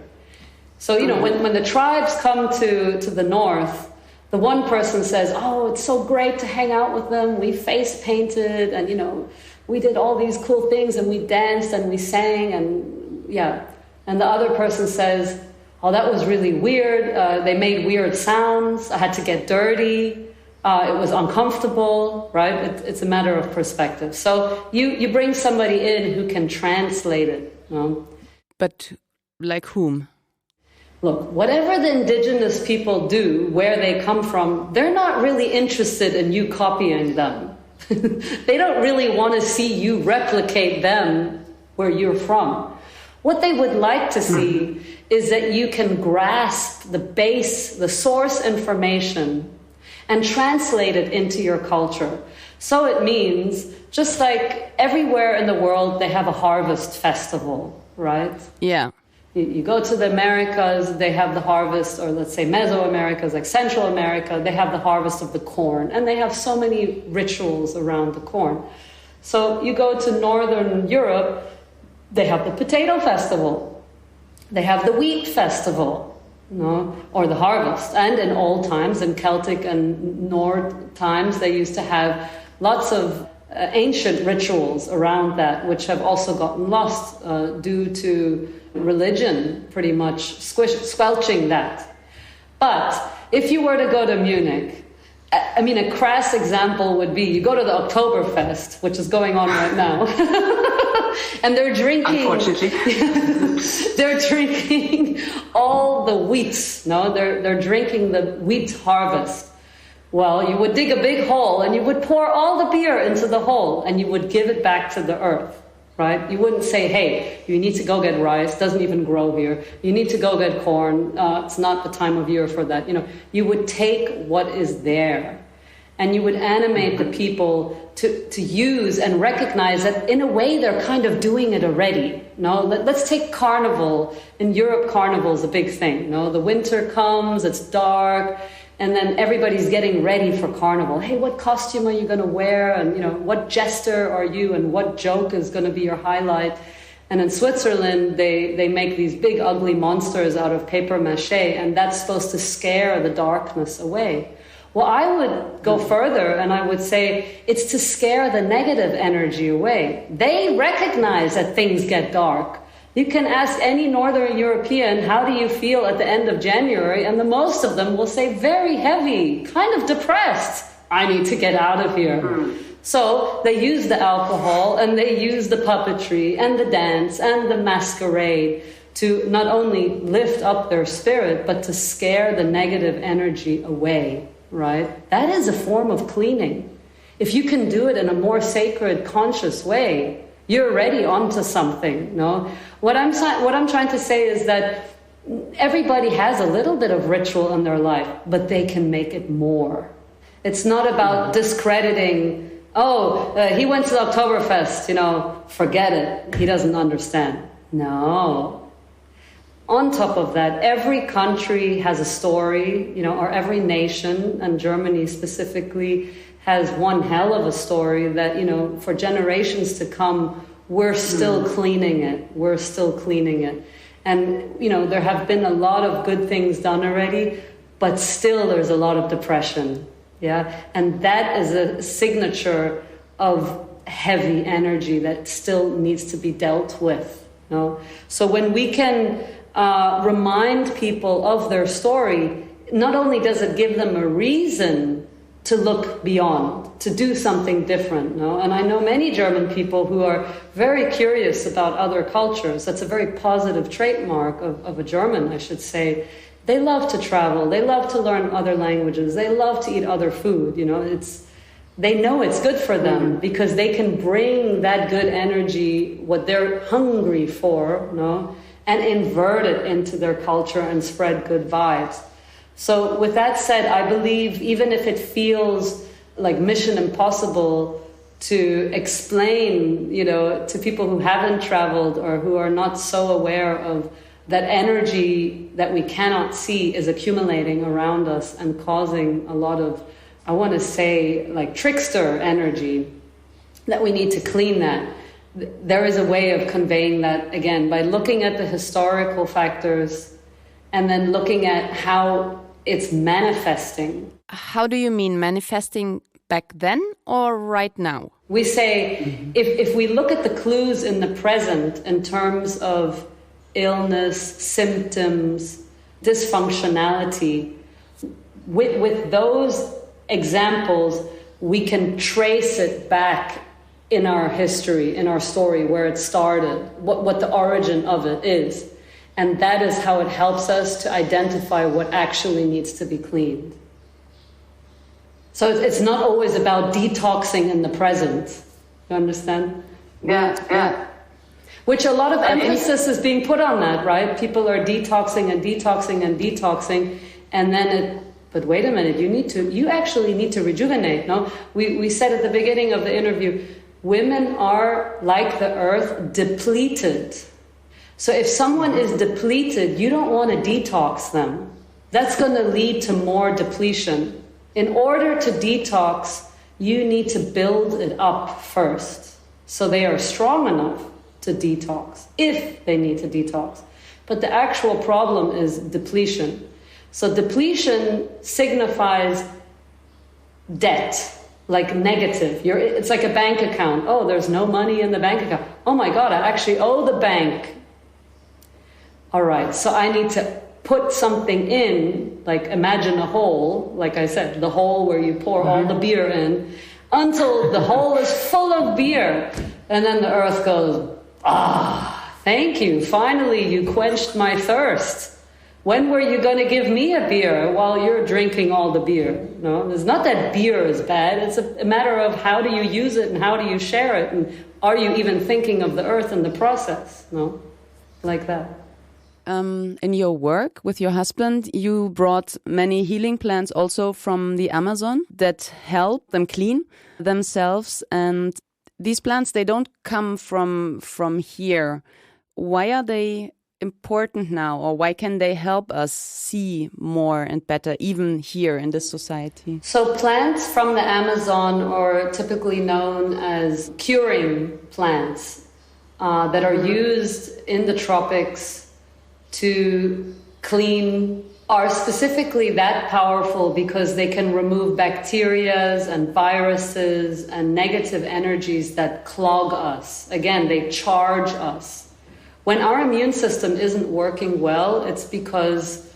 So, you know, when the tribes come to the north, the one person says, oh, it's so great to hang out with them. We face painted and, you know, we did all these cool things and we danced and we sang and yeah. And the other person says, oh, that was really weird. They made weird sounds. I had to get dirty. It was uncomfortable, right? It's a matter of perspective. So you bring somebody in who can translate it. You know? But like whom? Look, whatever the indigenous people do, where they come from, they're not really interested in you copying them. They don't really want to see you replicate them where you're from. What they would like to see is that you can grasp the base, the source information, and translate it into your culture. So it means, just like everywhere in the world, they have a harvest festival, right? Yeah. You go to the Americas, they have the harvest, or let's say Mesoamericas, like Central America, they have the harvest of the corn, and they have so many rituals around the corn. So you go to Northern Europe, they have the potato festival, they have the wheat festival, you know, or the harvest. And in old times, in Celtic and Nord times, they used to have lots of ancient rituals around that, which have also gotten lost due to religion pretty much squelching that. But if you were to go to Munich, I mean, a crass example would be you go to the Oktoberfest, which is going on right now, and they're drinking. Unfortunately, they're drinking all the wheats. No, they're drinking the wheat harvest. Well, you would dig a big hole and you would pour all the beer into the hole and you would give it back to the earth. Right? You wouldn't say, hey, you need to go get rice, doesn't even grow here. You need to go get corn. It's not the time of year for that. You know, you would take what is there and you would animate the people to use and recognize that in a way they're kind of doing it already. No, let's take carnival. In Europe, carnival is a big thing. No, the winter comes, it's dark, and then everybody's getting ready for carnival. Hey, what costume are you going to wear? And, you know, what jester are you? And what joke is going to be your highlight? And in Switzerland, they make these big, ugly monsters out of paper mache, and that's supposed to scare the darkness away. Well, I would go further, and I would say it's to scare the negative energy away. They recognize that things get dark. You can ask any Northern European, how do you feel at the end of January? And the most of them will say very heavy, kind of depressed. I need to get out of here. So they use the alcohol and they use the puppetry and the dance and the masquerade to not only lift up their spirit, but to scare the negative energy away, right? That is a form of cleaning. If you can do it in a more sacred, conscious way, you're already onto something, no? What I'm trying to say is that everybody has a little bit of ritual in their life, but they can make it more. It's not about discrediting, he went to the Oktoberfest, you know, forget it. He doesn't understand. No. On top of that, every country has a story, you know, or every nation, and Germany specifically, has one hell of a story that, you know, for generations to come, we're still cleaning it. We're still cleaning it. And, you know, there have been a lot of good things done already, but still there's a lot of depression. Yeah. And that is a signature of heavy energy that still needs to be dealt with. You know? So when we can remind people of their story, not only does it give them a reason to look beyond, to do something different. No? And I know many German people who are very curious about other cultures. That's a very positive trademark of a German, I should say, They love to travel. They love to learn other languages. They love to eat other food. They know it's good for them because they can bring that good energy, what they're hungry for, and invert it into their culture and spread good vibes. So with that said, I believe even if it feels like mission impossible to explain, to people who haven't traveled or who are not so aware of that energy that we cannot see is accumulating around us and causing a lot of, I want to say, like trickster energy, that we need to clean that. There is a way of conveying that, again, by looking at the historical factors and then looking at how it's manifesting. How do you mean manifesting back then or right now? We say, if we look at the clues in the present in terms of illness, symptoms, dysfunctionality, with those examples, we can trace it back in our history, in our story, where it started, what the origin of it is. And that is how it helps us to identify what actually needs to be cleaned. So it's not always about detoxing in the present. You understand? Yeah. Which a lot of emphasis is being put on that, right? People are detoxing and detoxing and detoxing, and then but wait a minute, you actually need to rejuvenate, no? We said at the beginning of the interview, women are, like the earth, depleted. So if someone is depleted, you don't want to detox them. That's going to lead to more depletion. In order to detox, you need to build it up first, so they are strong enough to detox, if they need to detox. But the actual problem is depletion. So depletion signifies debt, like negative. It's like a bank account. Oh, there's no money in the bank account. Oh my God, I actually owe the bank. All right, so I need to put something in, like imagine a hole, like I said, the hole where you pour all the beer in, until the hole is full of beer. And then the earth goes, thank you. Finally, you quenched my thirst. When were you going to give me a beer while you're drinking all the beer? No, it's not that beer is bad. It's a matter of how do you use it and how do you share it? And are you even thinking of the earth in the process? No, like that. In your work with your husband, you brought many healing plants also from the Amazon that help them clean themselves. And these plants, they don't come from here. Why are they important now, or why can they help us see more and better even here in this society? So plants from the Amazon are typically known as curing plants that are used in the tropics to clean, are specifically that powerful because they can remove bacteria and viruses and negative energies that clog us. Again, they charge us. When our immune system isn't working well, it's because,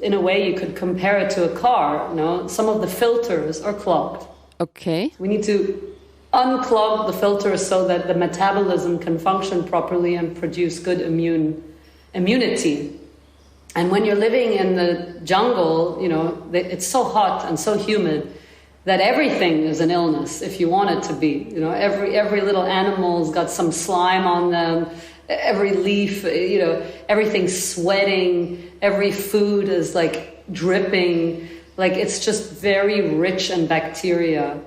in a way, you could compare it to a car. Some of the filters are clogged. Okay. We need to unclog the filters so that the metabolism can function properly and produce good immunity. And when you're living in the jungle, it's so hot and so humid that everything is an illness if you want it to be. Every little animal's got some slime on them. Every leaf, everything's sweating. Every food is like dripping. Like it's just very rich in bacteria.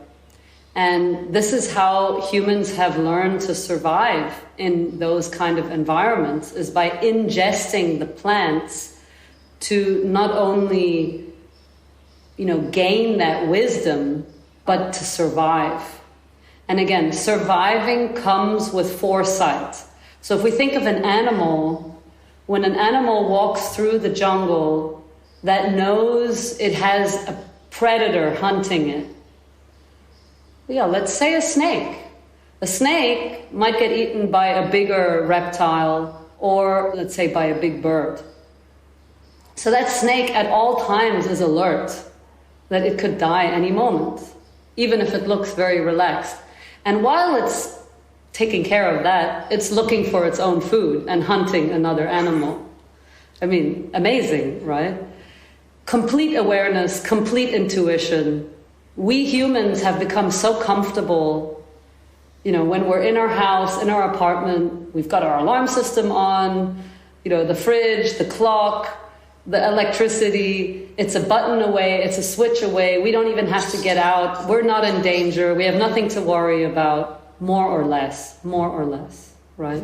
And this is how humans have learned to survive in those kind of environments, is by ingesting the plants to not only, gain that wisdom, but to survive. And again, surviving comes with foresight. So if we think of an animal, when an animal walks through the jungle that knows it has a predator hunting it, let's say a snake. A snake might get eaten by a bigger reptile or, let's say, by a big bird. So that snake at all times is alert that it could die any moment, even if it looks very relaxed. And while it's taking care of that, it's looking for its own food and hunting another animal. I mean, amazing, right? Complete awareness, complete intuition. We humans have become so comfortable, you know, when we're in our house, in our apartment, we've got our alarm system on, you know, the fridge, the clock, the electricity, it's a button away, it's a switch away, we don't even have to get out, we're not in danger, we have nothing to worry about, more or less, right?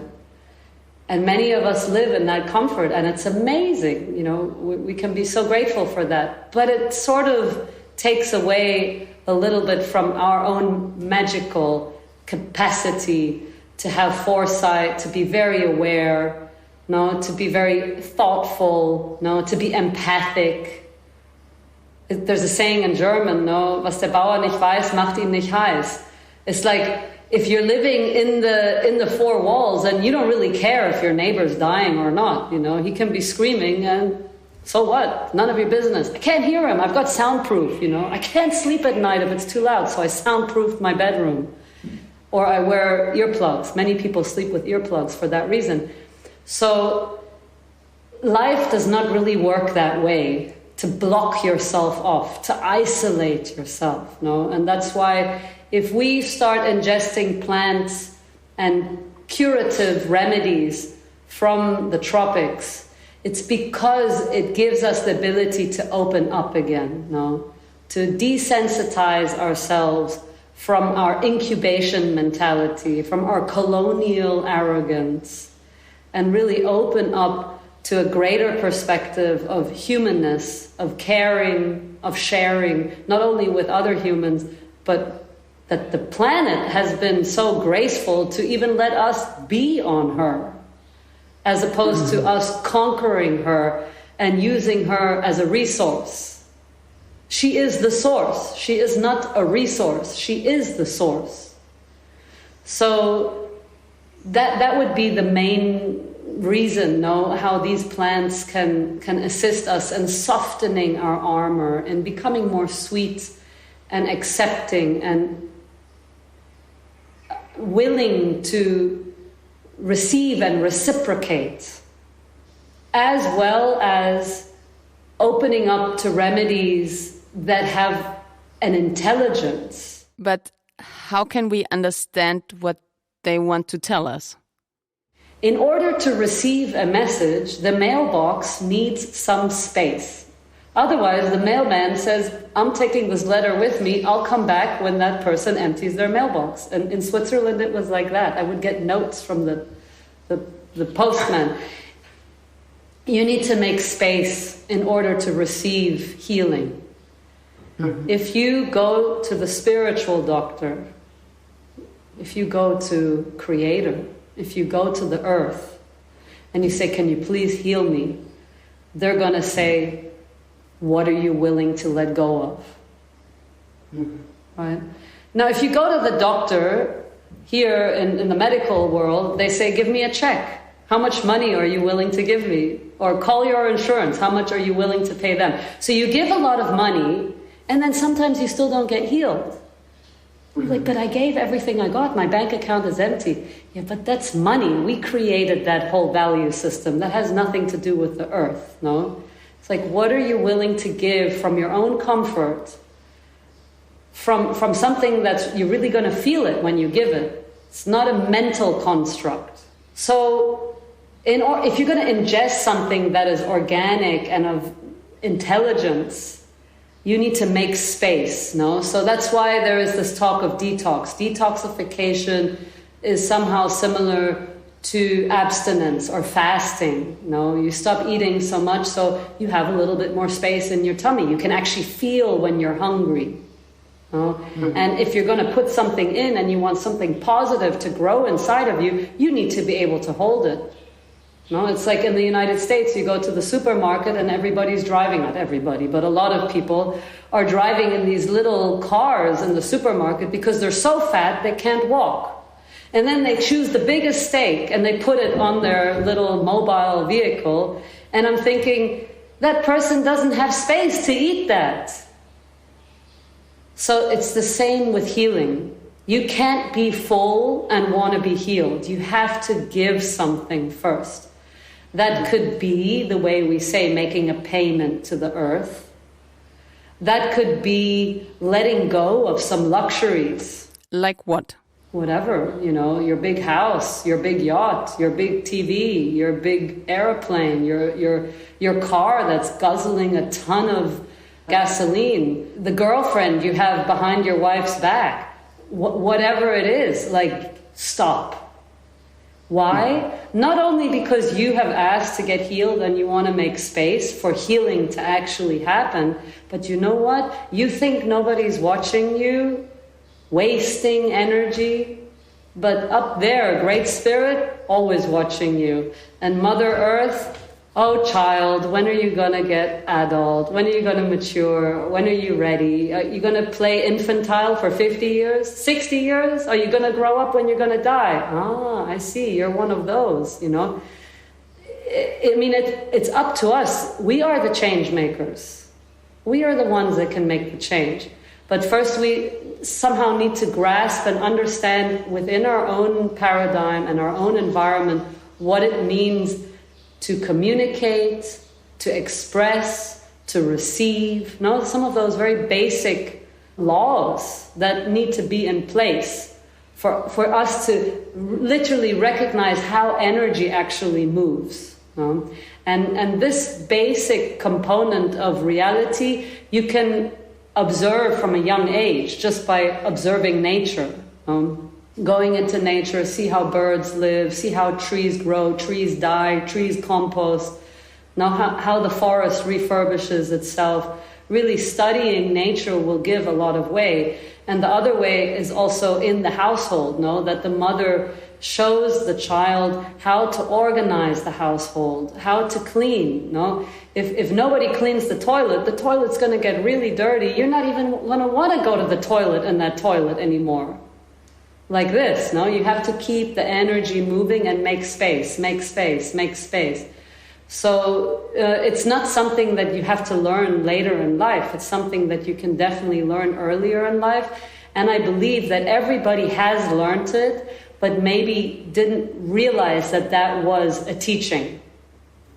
And many of us live in that comfort, and it's amazing, you know, we can be so grateful for that. But it sort of takes away a little bit from our own magical capacity to have foresight, to be very aware, no, to be very thoughtful, no, to be empathic. There's a saying in German, no, was der Bauer nicht weiß, macht ihn nicht heiß. It's like, if you're living in the four walls and you don't really care if your neighbor's dying or not, you know, he can be screaming and so what? None of your business. I can't hear him. I've got soundproof, you know. I can't sleep at night if it's too loud, so I soundproof my bedroom. Or I wear earplugs. Many people sleep with earplugs for that reason. So life does not really work that way, to block yourself off, to isolate yourself, no? And that's why if we start ingesting plants and curative remedies from the tropics, it's because it gives us the ability to open up again, no? To desensitize ourselves from our incubation mentality, from our colonial arrogance, and really open up to a greater perspective of humanness, of caring, of sharing, not only with other humans, but that the planet has been so graceful to even let us be on her, as opposed to us conquering her and using her as a resource. She is the source. She is not a resource. She is the source. So that would be the main reason, no, how these plants can assist us in softening our armor and becoming more sweet and accepting and willing to receive and reciprocate, as well as opening up to remedies that have an intelligence. But how can we understand what they want to tell us? In order to receive a message, the mailbox needs some space. Otherwise, the mailman says, I'm taking this letter with me, I'll come back when that person empties their mailbox. And in Switzerland, it was like that. I would get notes from the postman. You need to make space in order to receive healing. Mm-hmm. If you go to the spiritual doctor, if you go to Creator, if you go to the earth and you say, can you please heal me? They're going to say, what are you willing to let go of? Mm-hmm. Right? Now, if you go to the doctor here in the medical world, they say, give me a check. How much money are you willing to give me? Or call your insurance. How much are you willing to pay them? So you give a lot of money, and then sometimes you still don't get healed. You're like, but I gave everything I got. My bank account is empty. Yeah, but that's money. We created that whole value system. That has nothing to do with the earth, no? It's like, what are you willing to give from your own comfort, from something that's, you're really going to feel it when you give it. It's not a mental construct. So if you're going to ingest something that is organic and of intelligence, you need to make space, no? So that's why there is this talk of detox. Detoxification is somehow similar to abstinence or fasting, no? You stop eating so much so you have a little bit more space in your tummy. You can actually feel when you're hungry, no? Mm-hmm. And if you're going to put something in and you want something positive to grow inside of you, you need to be able to hold it. No, it's like in the United States, you go to the supermarket and everybody's driving, not everybody, but a lot of people are driving in these little cars in the supermarket because they're so fat they can't walk. And then they choose the biggest steak and they put it on their little mobile vehicle. And I'm thinking, that person doesn't have space to eat that. So it's the same with healing. You can't be full and want to be healed. You have to give something first. That could be the way we say making a payment to the earth. That could be letting go of some luxuries. Like what? Whatever, your big house, your big yacht, your big TV, your big airplane, your car that's guzzling a ton of gasoline, the girlfriend you have behind your wife's back, whatever it is, stop. Why? Not only because you have asked to get healed and you want to make space for healing to actually happen, but you know what? You think nobody's watching you, wasting energy, but up there, Great Spirit, always watching you. And Mother Earth, oh child, when are you going to get adult? When are you going to mature? When are you ready? Are you going to play infantile for 50 years? 60 years? Are you going to grow up when you're going to die? Ah, I see, you're one of those, It's up to us. We are the change makers. We are the ones that can make the change. But first we somehow need to grasp and understand within our own paradigm and our own environment what it means to communicate, to express, to receive. Some of those very basic laws that need to be in place for us to literally recognize how energy actually moves. And this basic component of reality you can observe from a young age just by observing nature. Going into nature, see how birds live, see how trees grow, trees die, trees compost, how the forest refurbishes itself. Really studying nature will give a lot of way. And the other way is also in the household, that the mother shows the child how to organize the household, how to clean. If nobody cleans the toilet's going to get really dirty. You're not even going to want to go to the toilet in that toilet anymore. Like this, you have to keep the energy moving and make space, make space, make space. So it's not something that you have to learn later in life. It's something that you can definitely learn earlier in life. And I believe that everybody has learned it, but maybe didn't realize that was a teaching.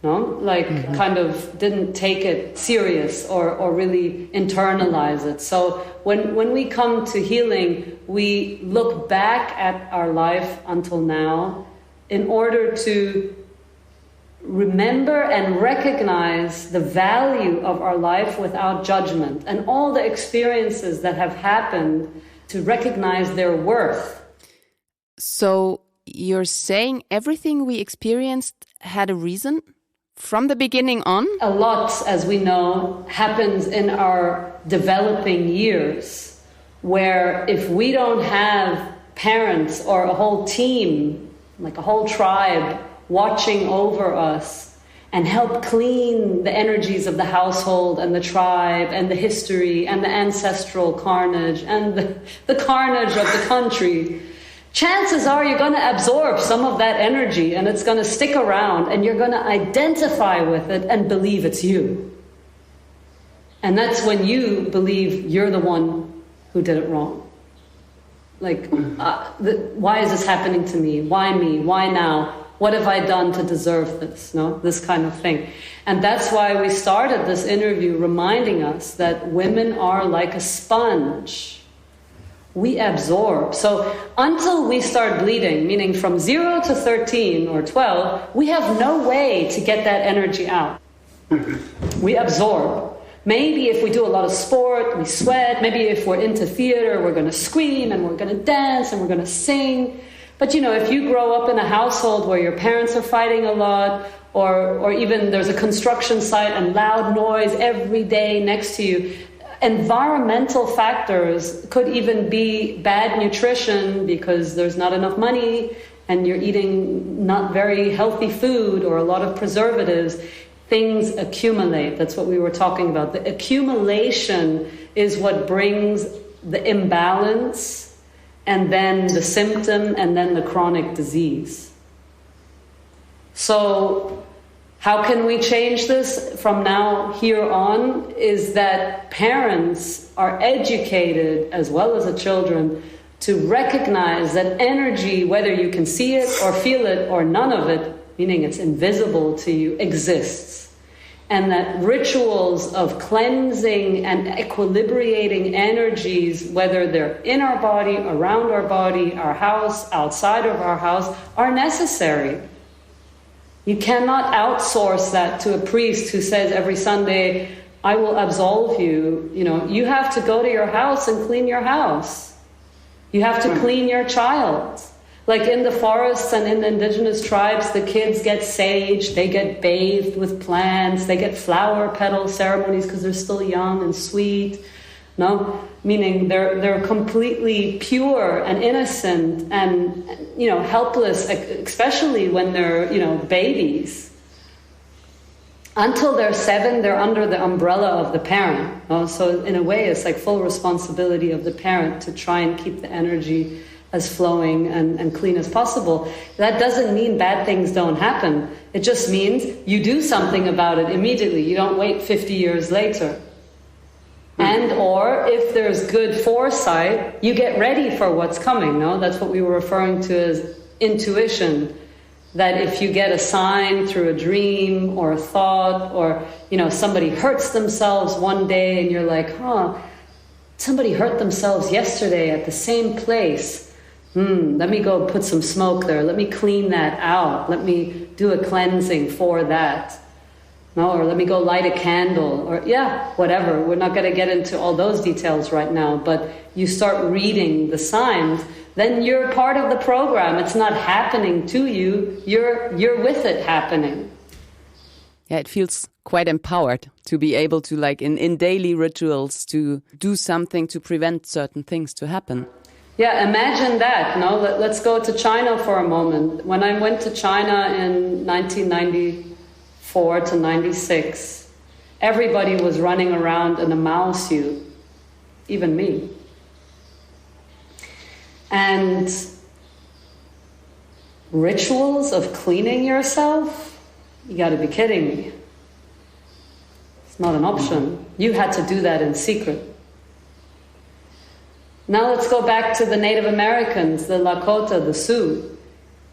Kind of didn't take it serious or really internalize it. So when we come to healing, we look back at our life until now in order to remember and recognize the value of our life without judgment and all the experiences that have happened, to recognize their worth. So you're saying everything we experienced had a reason? From the beginning on? A lot, as we know, happens in our developing years, where if we don't have parents or a whole team, like a whole tribe, watching over us and help clean the energies of the household and the tribe and the history and the ancestral carnage and the carnage of the country, chances are you're going to absorb some of that energy and it's going to stick around and you're going to identify with it and believe it's you. And that's when you believe you're the one who did it wrong. Why is this happening to me? Why me? Why now? What have I done to deserve this? This kind of thing. And that's why we started this interview reminding us that women are like a sponge. We absorb. So until we start bleeding, meaning from 0 to 13 or 12, we have no way to get that energy out. We absorb. Maybe if we do a lot of sport, we sweat. Maybe if we're into theater, we're going to scream and we're going to dance and we're going to sing. But if you grow up in a household where your parents are fighting a lot, or even there's a construction site and loud noise every day next to you, environmental factors could even be bad nutrition because there's not enough money and you're eating not very healthy food or a lot of preservatives. Things accumulate. That's what we were talking about. The accumulation is what brings the imbalance and then the symptom and then the chronic disease. So how can we change this from now here on is that parents are educated, as well as the children, to recognize that energy, whether you can see it or feel it or none of it, meaning it's invisible to you, exists. And that rituals of cleansing and equilibrating energies, whether they're in our body, around our body, our house, outside of our house, are necessary. You cannot outsource that to a priest who says every Sunday, I will absolve you. You know, you have to go to your house and clean your house. You have to clean your child. Like in the forests and in the indigenous tribes, the kids get sage, they get bathed with plants, they get flower petal ceremonies because they're still young and sweet. No, meaning they're completely pure and innocent and, you know, helpless, especially when they're, you know, babies. Until they're 7, they're under the umbrella of the parent. No? So in a way, it's like full responsibility of the parent to try and keep the energy as flowing and clean as possible. That doesn't mean bad things don't happen. It just means you do something about it immediately. You don't wait 50 years later. And or if there's good foresight, you get ready for what's coming. No, that's what we were referring to as intuition. That if you get a sign through a dream or a thought, or, you know, somebody hurts themselves one day and you're like, somebody hurt themselves yesterday at the same place. Let me go put some smoke there. Let me clean that out. Let me do a cleansing for that. No, or let me go light a candle, or whatever. We're not going to get into all those details right now, but you start reading the signs, then you're part of the program. It's not happening to you. You're with it happening. Yeah, it feels quite empowered to be able to, like in daily rituals, to do something to prevent certain things to happen. Yeah, imagine that. No, let's go to China for a moment. When I went to China in 1994 to 96, everybody was running around in a Mao suit, even me. And rituals of cleaning yourself? You got to be kidding me. It's not an option. You had to do that in secret. Now let's go back to the Native Americans, the Lakota, the Sioux.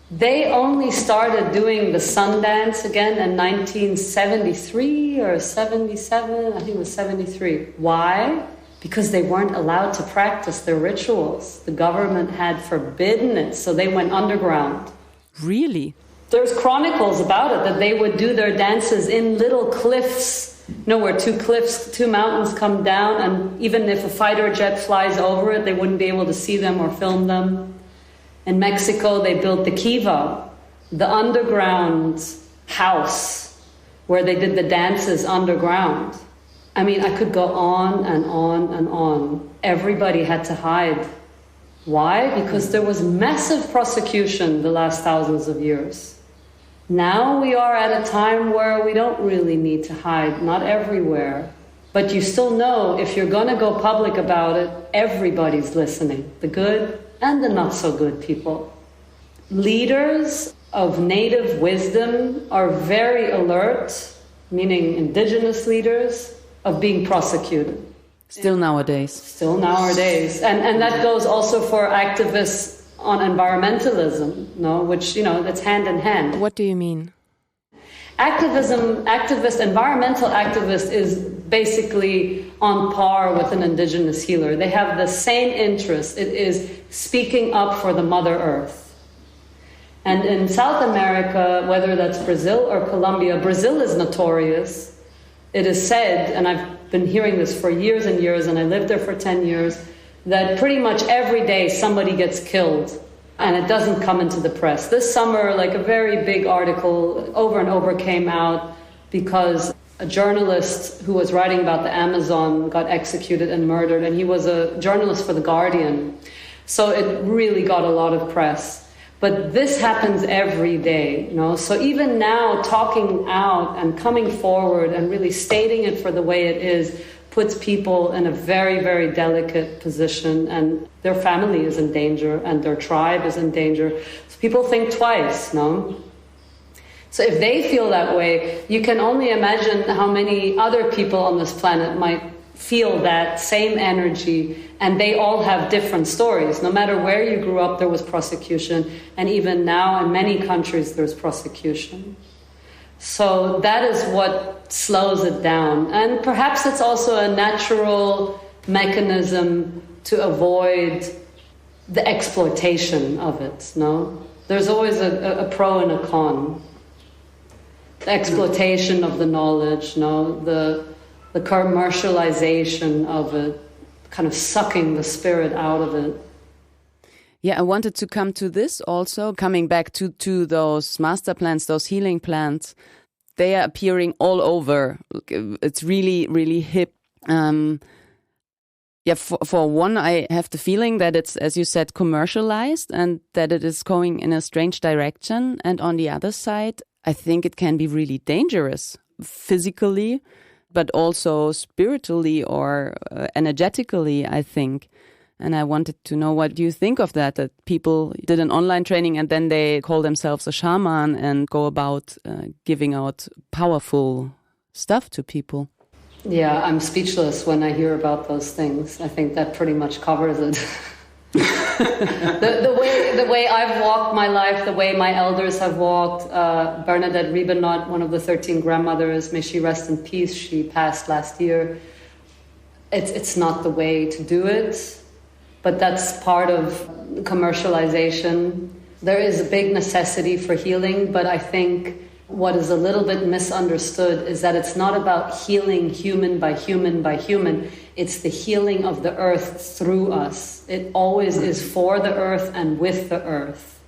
They only started doing the sun dance again in 1973 or 77, I think it was 73. Why? Because they weren't allowed to practice their rituals. The government had forbidden it, so they went underground. Really? There's chronicles about it, that they would do their dances in little cliffs, where two mountains come down, and even if a fighter jet flies over it, they wouldn't be able to see them or film them. In Mexico, they built the kiva, the underground house, where they did the dances underground. I mean, I could go on and on and on. Everybody had to hide. Why? Because there was massive prosecution the last thousands of years. Now we are at a time where we don't really need to hide, not everywhere. But you still know if you're going to go public about it, everybody's listening, the good and the not so good people. Leaders of native wisdom are very alert, meaning indigenous leaders, of being prosecuted. Still nowadays. Still nowadays. And that goes also for activists on environmentalism, which, that's hand in hand. What do you mean? Environmental activist is basically on par with an indigenous healer. They have the same interest. It is speaking up for the Mother Earth. And in South America, whether that's Brazil or Colombia, Brazil is notorious. It is said, and I've been hearing this for years and years, and I lived there for 10 years, that pretty much every day somebody gets killed and it doesn't come into the press. This summer, like a very big article over and over came out because a journalist who was writing about the Amazon got executed and murdered, and he was a journalist for The Guardian. So it really got a lot of press. But this happens every day, So even now, talking out and coming forward and really stating it for the way it is puts people in a very, very delicate position, and their family is in danger and their tribe is in danger. So people think twice, So if they feel that way, you can only imagine how many other people on this planet might feel that same energy, and they all have different stories. No matter where you grew up, there was prosecution, and even now in many countries there's prosecution. So that is what slows it down. And perhaps it's also a natural mechanism to avoid the exploitation of it, no? There's always a pro and a con. The exploitation of the knowledge, no? The commercialization of it, kind of sucking the spirit out of it. Yeah, I wanted to come to this also, coming back to those master plans, those healing plans. They are appearing all over. It's really, really hip. Yeah, for one, I have the feeling that it's, as you said, commercialized and that it is going in a strange direction. And on the other side, I think it can be really dangerous physically, but also spiritually or energetically, I think. And I wanted to know, what do you think of that people did an online training and then they call themselves a shaman and go about giving out powerful stuff to people? Yeah, I'm speechless when I hear about those things. I think that pretty much covers it. the way I've walked my life, the way my elders have walked, Bernadette Riebenot, one of the 13 grandmothers, may she rest in peace, she passed last year. It's not the way to do it, but that's part of commercialization. There is a big necessity for healing, but I think what is a little bit misunderstood is that it's not about healing human by human by human. It's the healing of the earth through us. It always is for the earth and with the earth.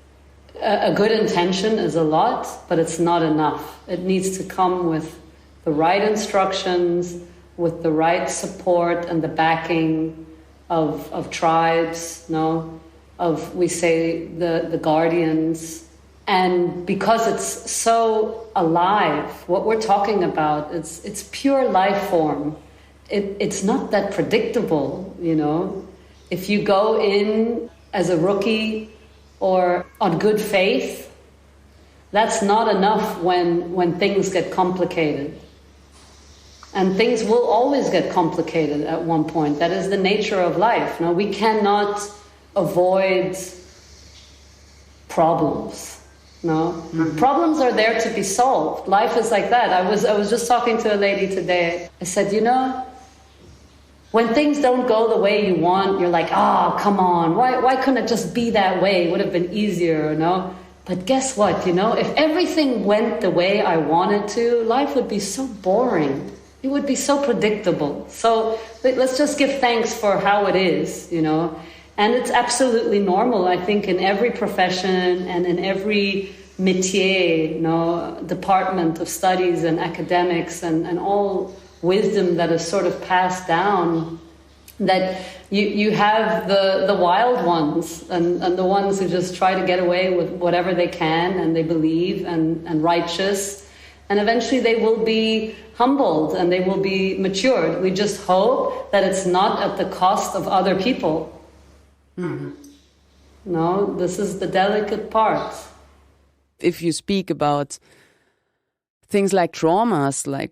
A good intention is a lot, but it's not enough. It needs to come with the right instructions, with the right support and the backing of tribes, no? Of, we say, the guardians. And because it's so alive, what we're talking about, it's pure life form. It's not that predictable, you know. If you go in as a rookie or on good faith, that's not enough when things get complicated. And things will always get complicated at one point. That is the nature of life. No, we cannot avoid problems. No, Problems are there to be solved. Life is like that. I was just talking to a lady today. I said, you know, when things don't go the way you want, you're like, oh, come on, why couldn't it just be that way? It would have been easier, no? But guess what, you know, if everything went the way I wanted to, life would be so boring. It would be so predictable. So let's just give thanks for how it is, you know. And it's absolutely normal, I think, in every profession and in every métier, you know, department of studies and academics and all wisdom that is sort of passed down, that you have the wild ones and the ones who just try to get away with whatever they can and they believe and righteous. And eventually they will be humbled and they will be matured. We just hope that it's not at the cost of other people. Mm-hmm. No, this is the delicate part. If you speak about things like traumas, like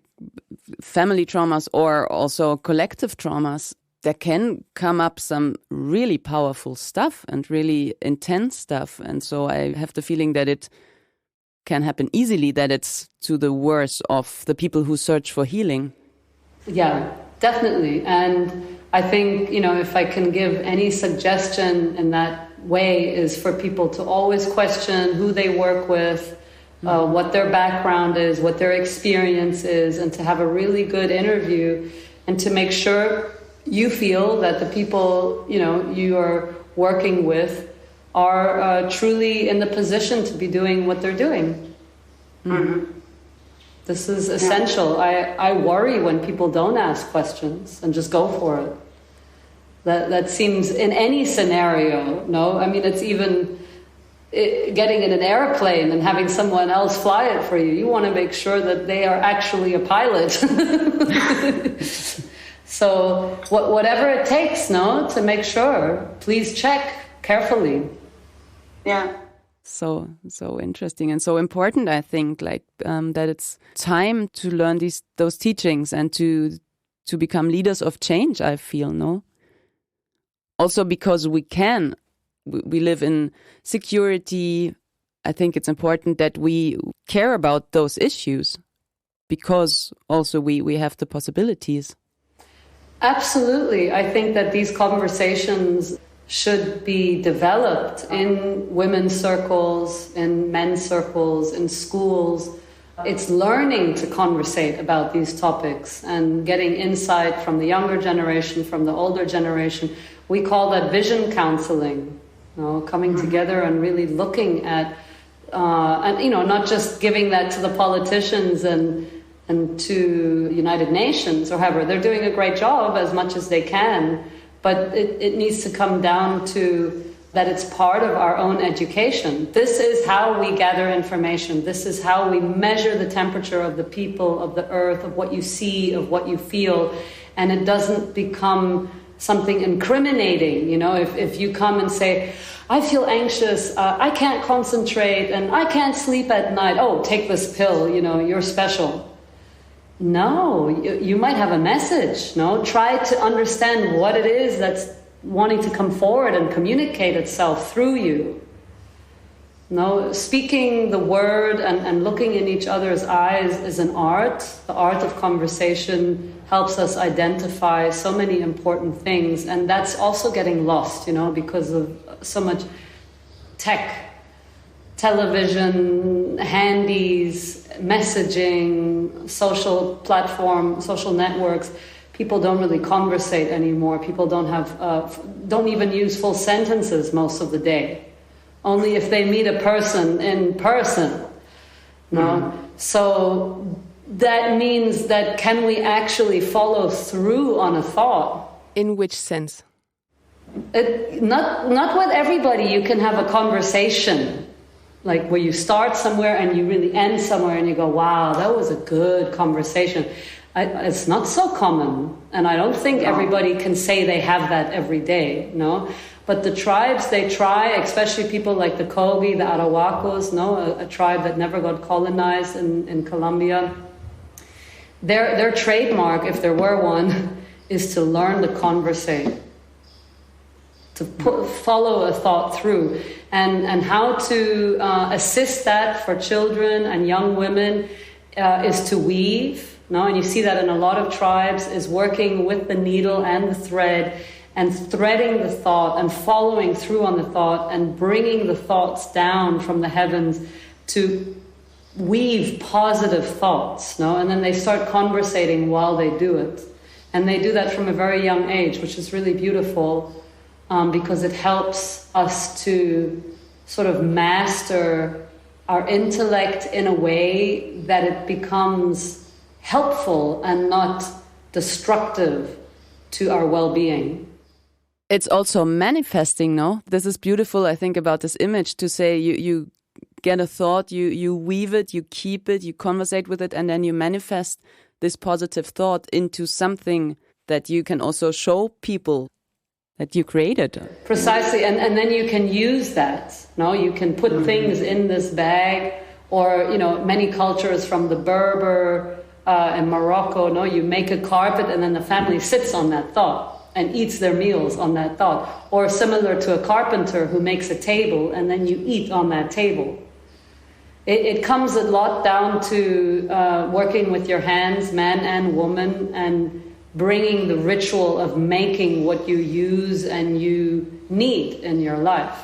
family traumas or also collective traumas, there can come up some really powerful stuff and really intense stuff. And so I have the feeling that it can happen easily, that it's to the worse of the people who search for healing. Yeah, definitely. And I think, you know, if I can give any suggestion in that way, is for people to always question who they work with, what their background is, what their experience is, and to have a really good interview and to make sure you feel that the people, you know, you are working with are truly in the position to be doing what they're doing. Mm-hmm. This is essential. I worry when people don't ask questions and just go for it. That seems, in any scenario, no? I mean, it's even getting in an airplane and having someone else fly it for you. You want to make sure that they are actually a pilot. So whatever it takes, no, to make sure, please check carefully. Yeah. So interesting and so important, I think, like that it's time to learn those teachings and to to become leaders of change, I feel, no? Also because we live in security. I think it's important that we care about those issues because also we have the possibilities. Absolutely. I think that these conversations should be developed in women's circles, in men's circles, in schools. It's learning to conversate about these topics and getting insight from the younger generation, from the older generation. We call that vision counseling, coming together and really looking at, and not just giving that to the politicians and to United Nations or however. They're doing a great job as much as they can, but it needs to come down to that it's part of our own education. This is how we gather information. This is how we measure the temperature of the people, of the earth, of what you see, of what you feel. And it doesn't become something incriminating. If you come and say, I feel anxious, I can't concentrate, and I can't sleep at night. Oh, take this pill, you're special. No, you might have a message. Try to understand what it is that's wanting to come forward and communicate itself through you. Speaking the word and looking in each other's eyes is an art. The art of conversation helps us identify so many important things, and that's also getting lost, because of so much tech, television, handies, messaging, social platform, social networks. People don't really conversate anymore. People don't even use full sentences most of the day. Only if they meet a person in person. So that means that can we actually follow through on a thought? In which sense? Not with everybody. You can have a conversation, like where you start somewhere and you really end somewhere and you go, wow, that was a good conversation. It's not so common, and I don't think everybody can say they have that every day, But the tribes, they try, especially people like the Kogi, the Arawakos, a tribe that never got colonized in Colombia. Their trademark, if there were one, is to learn to conversate, to follow a thought through, and how to assist that for children and young women is to weave. And you see that in a lot of tribes, is working with the needle and the thread and threading the thought and following through on the thought and bringing the thoughts down from the heavens to weave positive thoughts. And then they start conversating while they do it. And they do that from a very young age, which is really beautiful because it helps us to sort of master our intellect in a way that it becomes helpful and not destructive to our well-being. It's also manifesting, no? This is beautiful, I think, about this image, to say you get a thought, you weave it, you keep it, you conversate with it, and then you manifest this positive thought into something that you can also show people that you created. Precisely, and then you can use that. You can put things in this bag, or many cultures from the Berber in Morocco, you make a carpet and then the family sits on that thought and eats their meals on that thought. Or similar to a carpenter who makes a table and then you eat on that table. It comes a lot down to working with your hands, man and woman, and bringing the ritual of making what you use and you need in your life.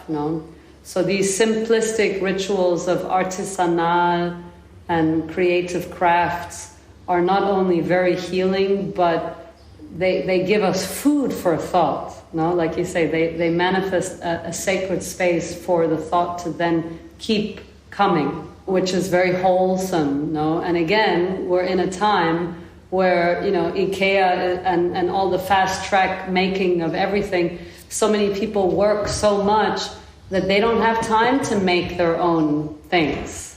So these simplistic rituals of artisanal and creative crafts are not only very healing, but they give us food for thought. Like you say, they manifest a sacred space for the thought to then keep coming, which is very wholesome. And again, we're in a time where IKEA and all the fast track making of everything, so many people work so much that they don't have time to make their own things.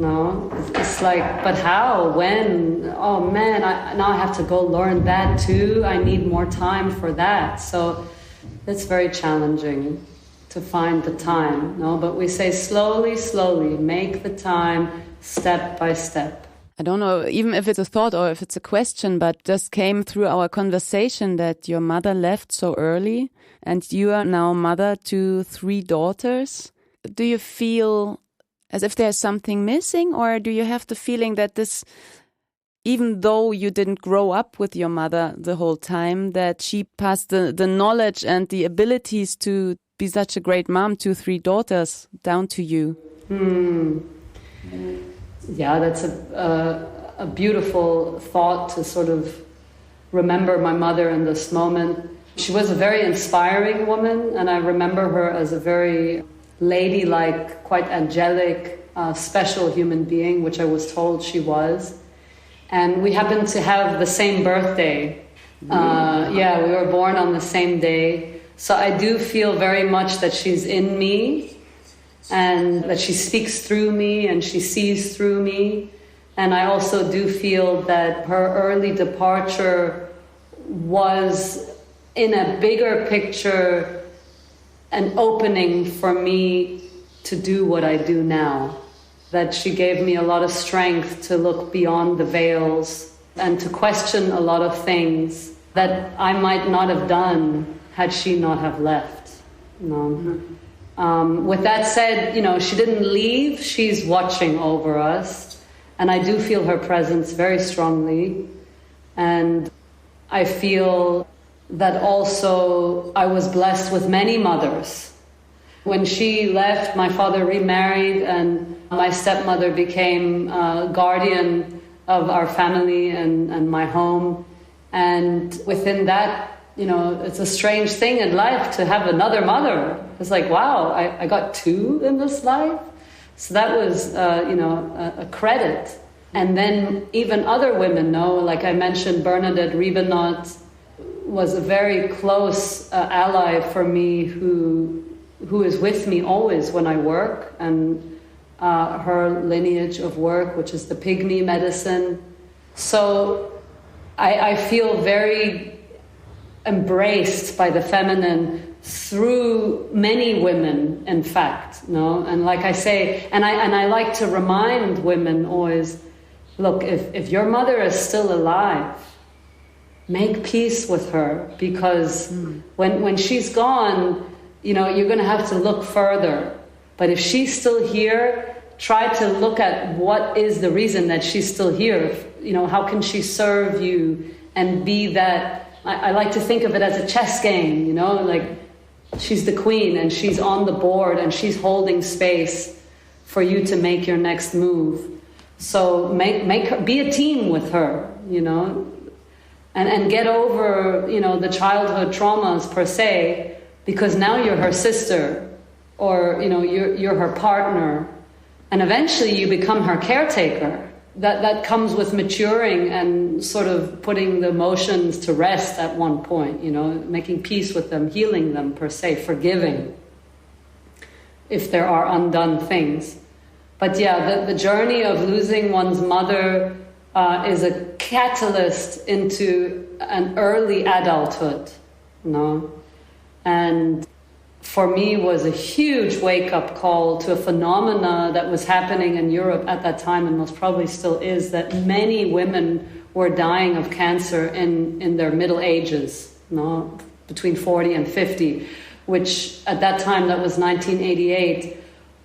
It's like, but how, when? Oh man, now I have to go learn that too. I need more time for that. So it's very challenging to find the time. But we say slowly, make the time, step by step. I don't know even if it's a thought or if it's a question, but just came through our conversation that your mother left so early and you are now mother to 3 daughters. Do you feel as if there's something missing, or do you have the feeling that this, even though you didn't grow up with your mother the whole time, that she passed the knowledge and the abilities to be such a great mom to 3 daughters down to you? Yeah, that's a beautiful thought to sort of remember my mother in this moment. She was a very inspiring woman, and I remember her as a very ladylike, quite angelic, special human being, which I was told she was. And we happened to have the same birthday. Yeah, we were born on the same day. So I do feel very much that she's in me and that she speaks through me and she sees through me. And I also do feel that her early departure was, in a bigger picture, an opening for me to do what I do now. That she gave me a lot of strength to look beyond the veils and to question a lot of things that I might not have done had she not have left. With that said, she didn't leave. She's watching over us. And I do feel her presence very strongly. And I feel that also I was blessed with many mothers. When she left, my father remarried and my stepmother became guardian of our family and my home. And within that, it's a strange thing in life to have another mother. It's like, wow, I got 2 in this life. So that was, a credit. And then even other women know, like I mentioned, Bernadette Riebenaut was a very close ally for me who is with me always when I work, and her lineage of work, which is the pygmy medicine. So I feel very embraced by the feminine through many women, in fact, and like I say, and I like to remind women always, look, if your mother is still alive, make peace with her, because when she's gone, you're going to have to look further. But if she's still here, try to look at what is the reason that she's still here. How can she serve you and be that? I like to think of it as a chess game, like she's the queen and she's on the board and she's holding space for you to make your next move. So make her, be a team with her, and get over, the childhood traumas per se, because now you're her sister, or you're her partner, and eventually you become her caretaker. That comes with maturing and sort of putting the emotions to rest at one point, making peace with them, healing them per se, forgiving if there are undone things. But yeah, the journey of losing one's mother is a catalyst into an early adulthood, and for me was a huge wake-up call to a phenomena that was happening in Europe at that time, and most probably still is, that many women were dying of cancer in their middle ages, between 40 and 50, which at that time, that was 1988,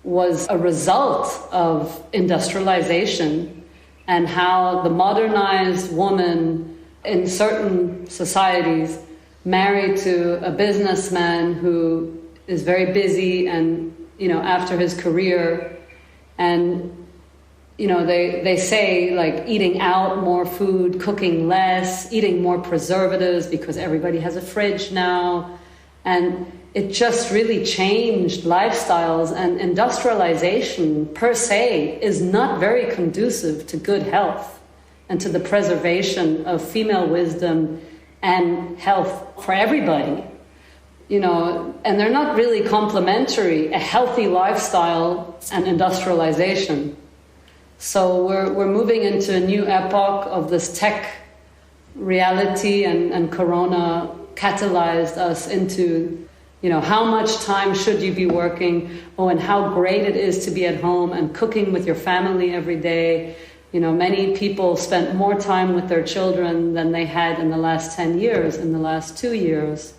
was a result of industrialization and how the modernized woman in certain societies married to a businessman who is very busy and, after his career, and, they say, like, eating out more food, cooking less, eating more preservatives because everybody has a fridge now. And it just really changed lifestyles, and industrialization per se is not very conducive to good health and to the preservation of female wisdom and health for everybody. And they're not really complementary, a healthy lifestyle and industrialization. So we're moving into a new epoch of this tech reality, and Corona catalyzed us into, how much time should you be working? Oh, and how great it is to be at home and cooking with your family every day Many people spent more time with their children than they had in the last 10 years, in the last 2 years.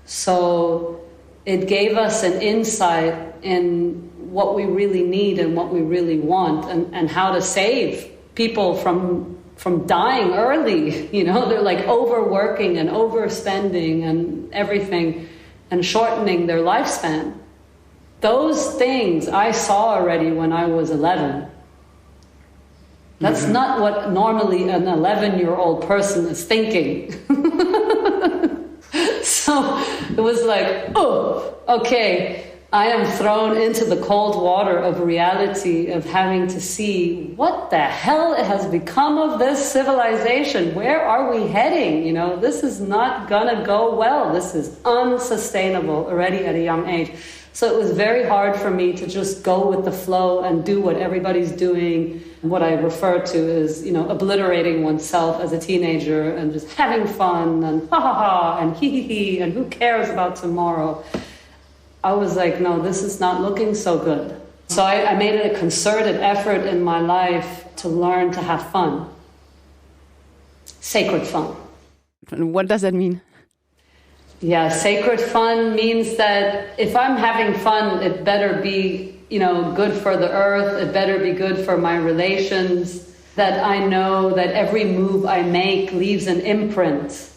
So it gave us an insight in what we really need and what we really want, and how to save people from dying early. They're like overworking and overspending and everything and shortening their lifespan. Those things I saw already when I was 11. That's not what normally an 11-year-old person is thinking. So it was like, oh, okay, I am thrown into the cold water of reality of having to see what the hell has become of this civilization. Where are we heading? This is not gonna go well. This is unsustainable already at a young age. So it was very hard for me to just go with the flow and do what everybody's doing. What I refer to is, obliterating oneself as a teenager and just having fun and ha ha ha and hee hee hee and who cares about tomorrow. I was like, no, this is not looking so good. So I made it a concerted effort in my life to learn to have fun. Sacred fun. What does that mean? Yeah, sacred fun means that if I'm having fun, it better be, good for the earth. It better be good for my relations. That I know that every move I make leaves an imprint,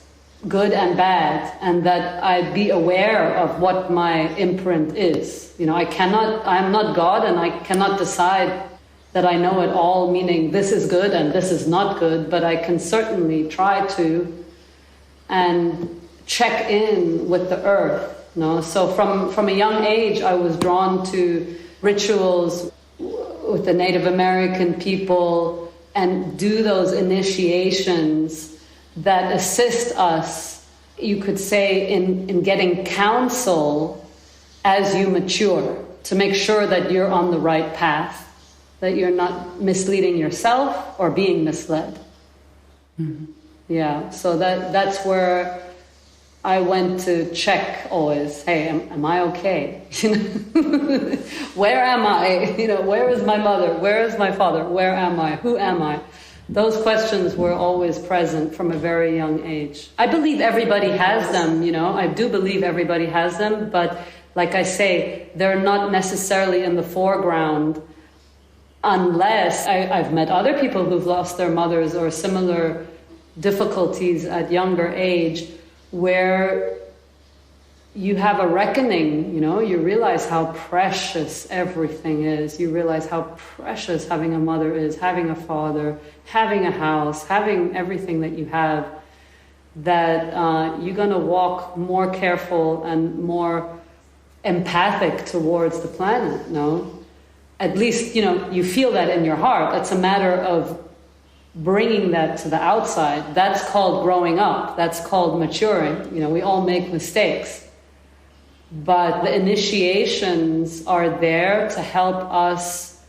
good and bad, and that I be aware of what my imprint is. I'm not God, and I cannot decide that I know it all, meaning this is good and this is not good, but I can certainly try to and check in with the earth. So from a young age, I was drawn to rituals with the Native American people and do those initiations that assist us, you could say, in getting counsel as you mature, to make sure that you're on the right path, that you're not misleading yourself or being misled. Mm-hmm. Yeah, so that's where I went to check always. Hey, am I okay? Where am I? Where is my mother? Where is my father? Where am I? Who am I? Those questions were always present from a very young age. I believe everybody has them, I do believe everybody has them, but like I say, they're not necessarily in the foreground unless I've met other people who've lost their mothers or similar difficulties at younger age, where you have a reckoning, you realize how precious everything is. You realize how precious having a mother is, having a father, having a house, having everything that you have, that you're going to walk more careful and more empathic towards the planet, At least, you feel that in your heart. It's a matter of bringing that to the outside. That's called growing up. That's called maturing. We all make mistakes. But the initiations are there to help us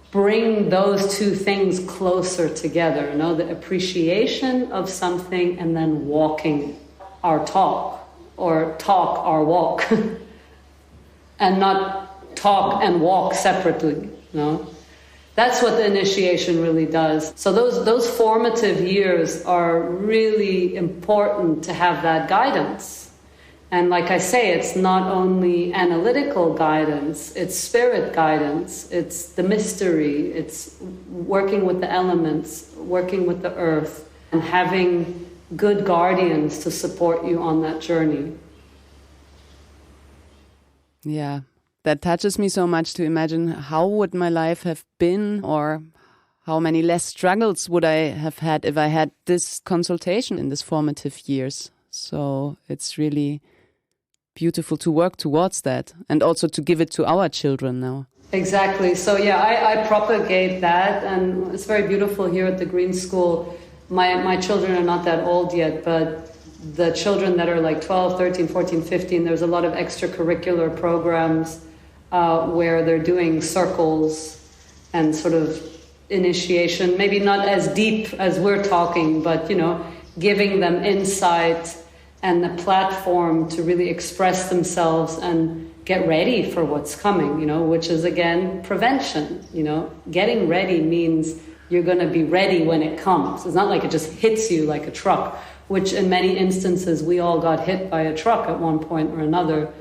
bring those two things closer together. The appreciation of something and then walking our talk, or talk our walk. And not talk and walk separately, That's what the initiation really does. So those formative years are really important to have that guidance. And like I say, it's not only analytical guidance, it's spirit guidance, it's the mystery, it's working with the elements, working with the earth, and having good guardians to support you on that journey. Yeah. That touches me so much to imagine how would my life have been, or how many less struggles would I have had if I had this consultation in these formative years. So it's really beautiful to work towards that, and also to give it to our children now. Exactly. So I propagate that, and it's very beautiful here at the Green School. My children are not that old yet, but the children that are like 12, 13, 14, 15, there's a lot of extracurricular programs where they're doing circles and sort of initiation, maybe not as deep as we're talking, but, giving them insight and the platform to really express themselves and get ready for what's coming, you know, which is again prevention. You know, getting ready means you're going to be ready when it comes. It's not like it just hits you like a truck, which in many instances we all got hit by a truck at one point or another.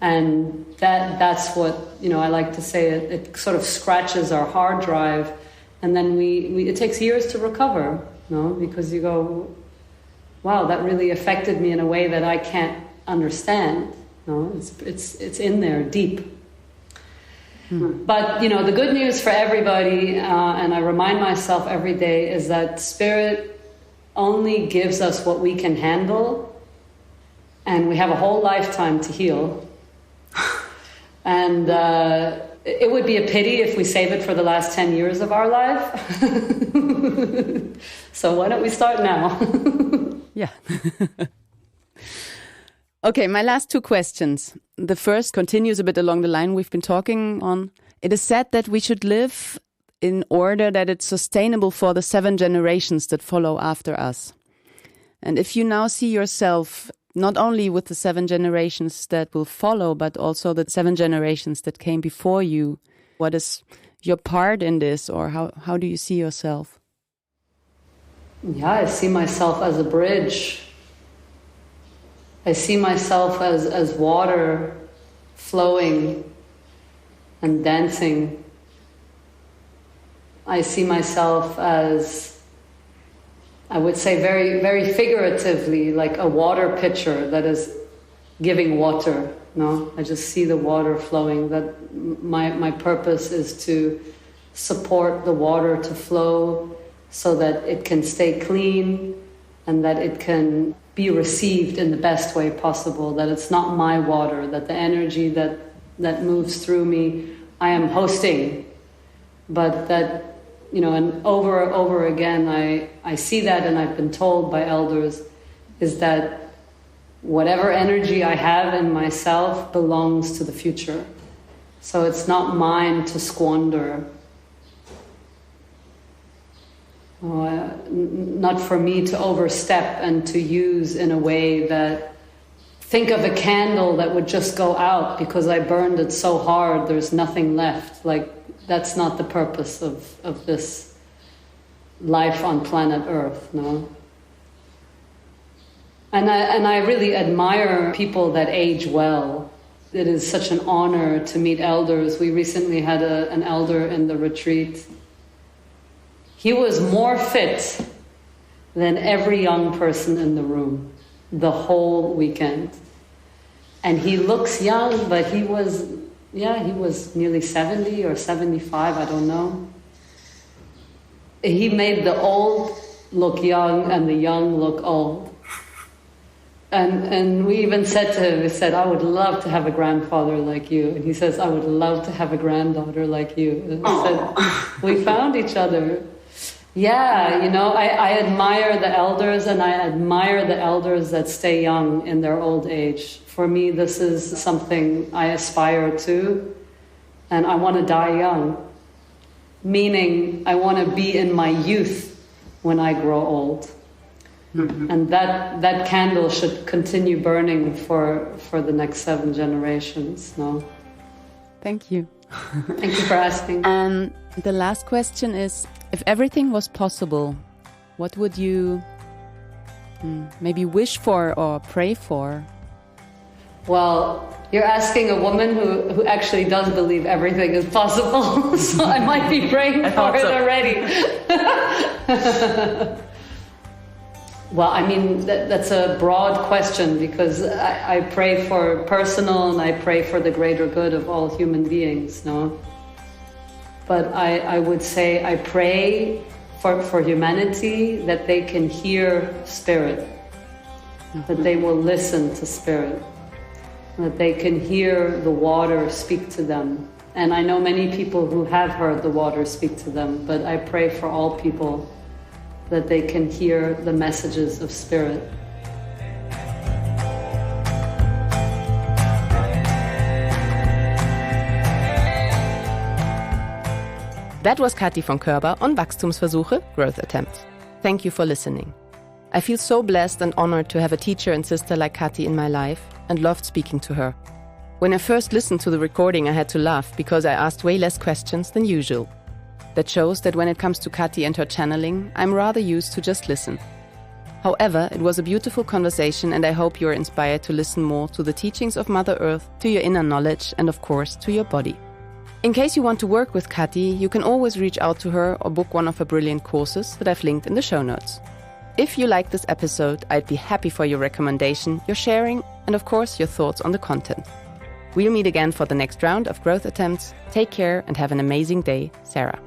And that's what, you know, I like to say, it sort of scratches our hard drive, and then it takes years to recover, you know, because you go, wow, that really affected me in a way that I can't understand. You know, it's in there deep. But, you know, the good news for everybody, and I remind myself every day, is that Spirit only gives us what we can handle, and we have a whole lifetime to heal. And it would be a pity if we save it for the last 10 years of our life. So why don't we start now? Yeah. Okay, my last two questions. The first continues a bit along the line we've been talking on. It is said that we should live in order that it's sustainable for the 7 generations that follow after us. And if you now see yourself not only with the 7 generations that will follow, but also the 7 generations that came before you, what is your part in this, or how do you see yourself? Yeah, I see myself as a bridge. I see myself as water flowing and dancing. I see myself as, I would say very, very figuratively, like a water pitcher that is giving water. No, I just see the water flowing. That my purpose is to support the water to flow so that it can stay clean and that it can be received in the best way possible. That it's not my water. That the energy that moves through me, I am hosting, but that, you know, and over again, I see that, and I've been told by elders, is that whatever energy I have in myself belongs to the future. So it's not mine to squander. Not for me to overstep and to use in a way that, think of a candle that would just go out because I burned it so hard, there's nothing left. Like, that's not the purpose of this life on planet Earth, no? And I really admire people that age well. It is such an honor to meet elders. We recently had an elder in the retreat. He was more fit than every young person in the room the whole weekend. And he looks young, but he was nearly 70 or 75, I don't know. He made the old look young and the young look old. And we even said to him, we said, I would love to have a grandfather like you. And he says, I would love to have a granddaughter like you. And I said, we found each other. Yeah, you know, I admire the elders, and I admire the elders that stay young in their old age. For me, this is something I aspire to, and I want to die young. Meaning, I want to be in my youth when I grow old. Mm-hmm. And that candle should continue burning for the next 7 generations, no? Thank you. Thank you for asking. And the last question is, if everything was possible, what would you maybe wish for or pray for? Well, you're asking a woman who actually does believe everything is possible, so I might be praying for it already. Well, I mean, that's a broad question, because I pray for personal and I pray for the greater good of all human beings, no? But I would say I pray for humanity that they can hear Spirit, that they will listen to Spirit, that they can hear the water speak to them. And I know many people who have heard the water speak to them, but I pray for all people that they can hear the messages of Spirit. That was Kathi von Koerber on Wachstumsversuche, Growth Attempt. Thank you for listening. I feel so blessed and honored to have a teacher and sister like Kathi in my life, and loved speaking to her. When I first listened to the recording, I had to laugh because I asked way less questions than usual. That shows that when it comes to Kathi and her channeling, I'm rather used to just listen. However, it was a beautiful conversation, and I hope you are inspired to listen more to the teachings of Mother Earth, to your inner knowledge, and of course, to your body. In case you want to work with Kathi, you can always reach out to her or book one of her brilliant courses that I've linked in the show notes. If you like this episode, I'd be happy for your recommendation, your sharing, and of course, your thoughts on the content. We'll meet again for the next round of growth attempts. Take care and have an amazing day, Sarah.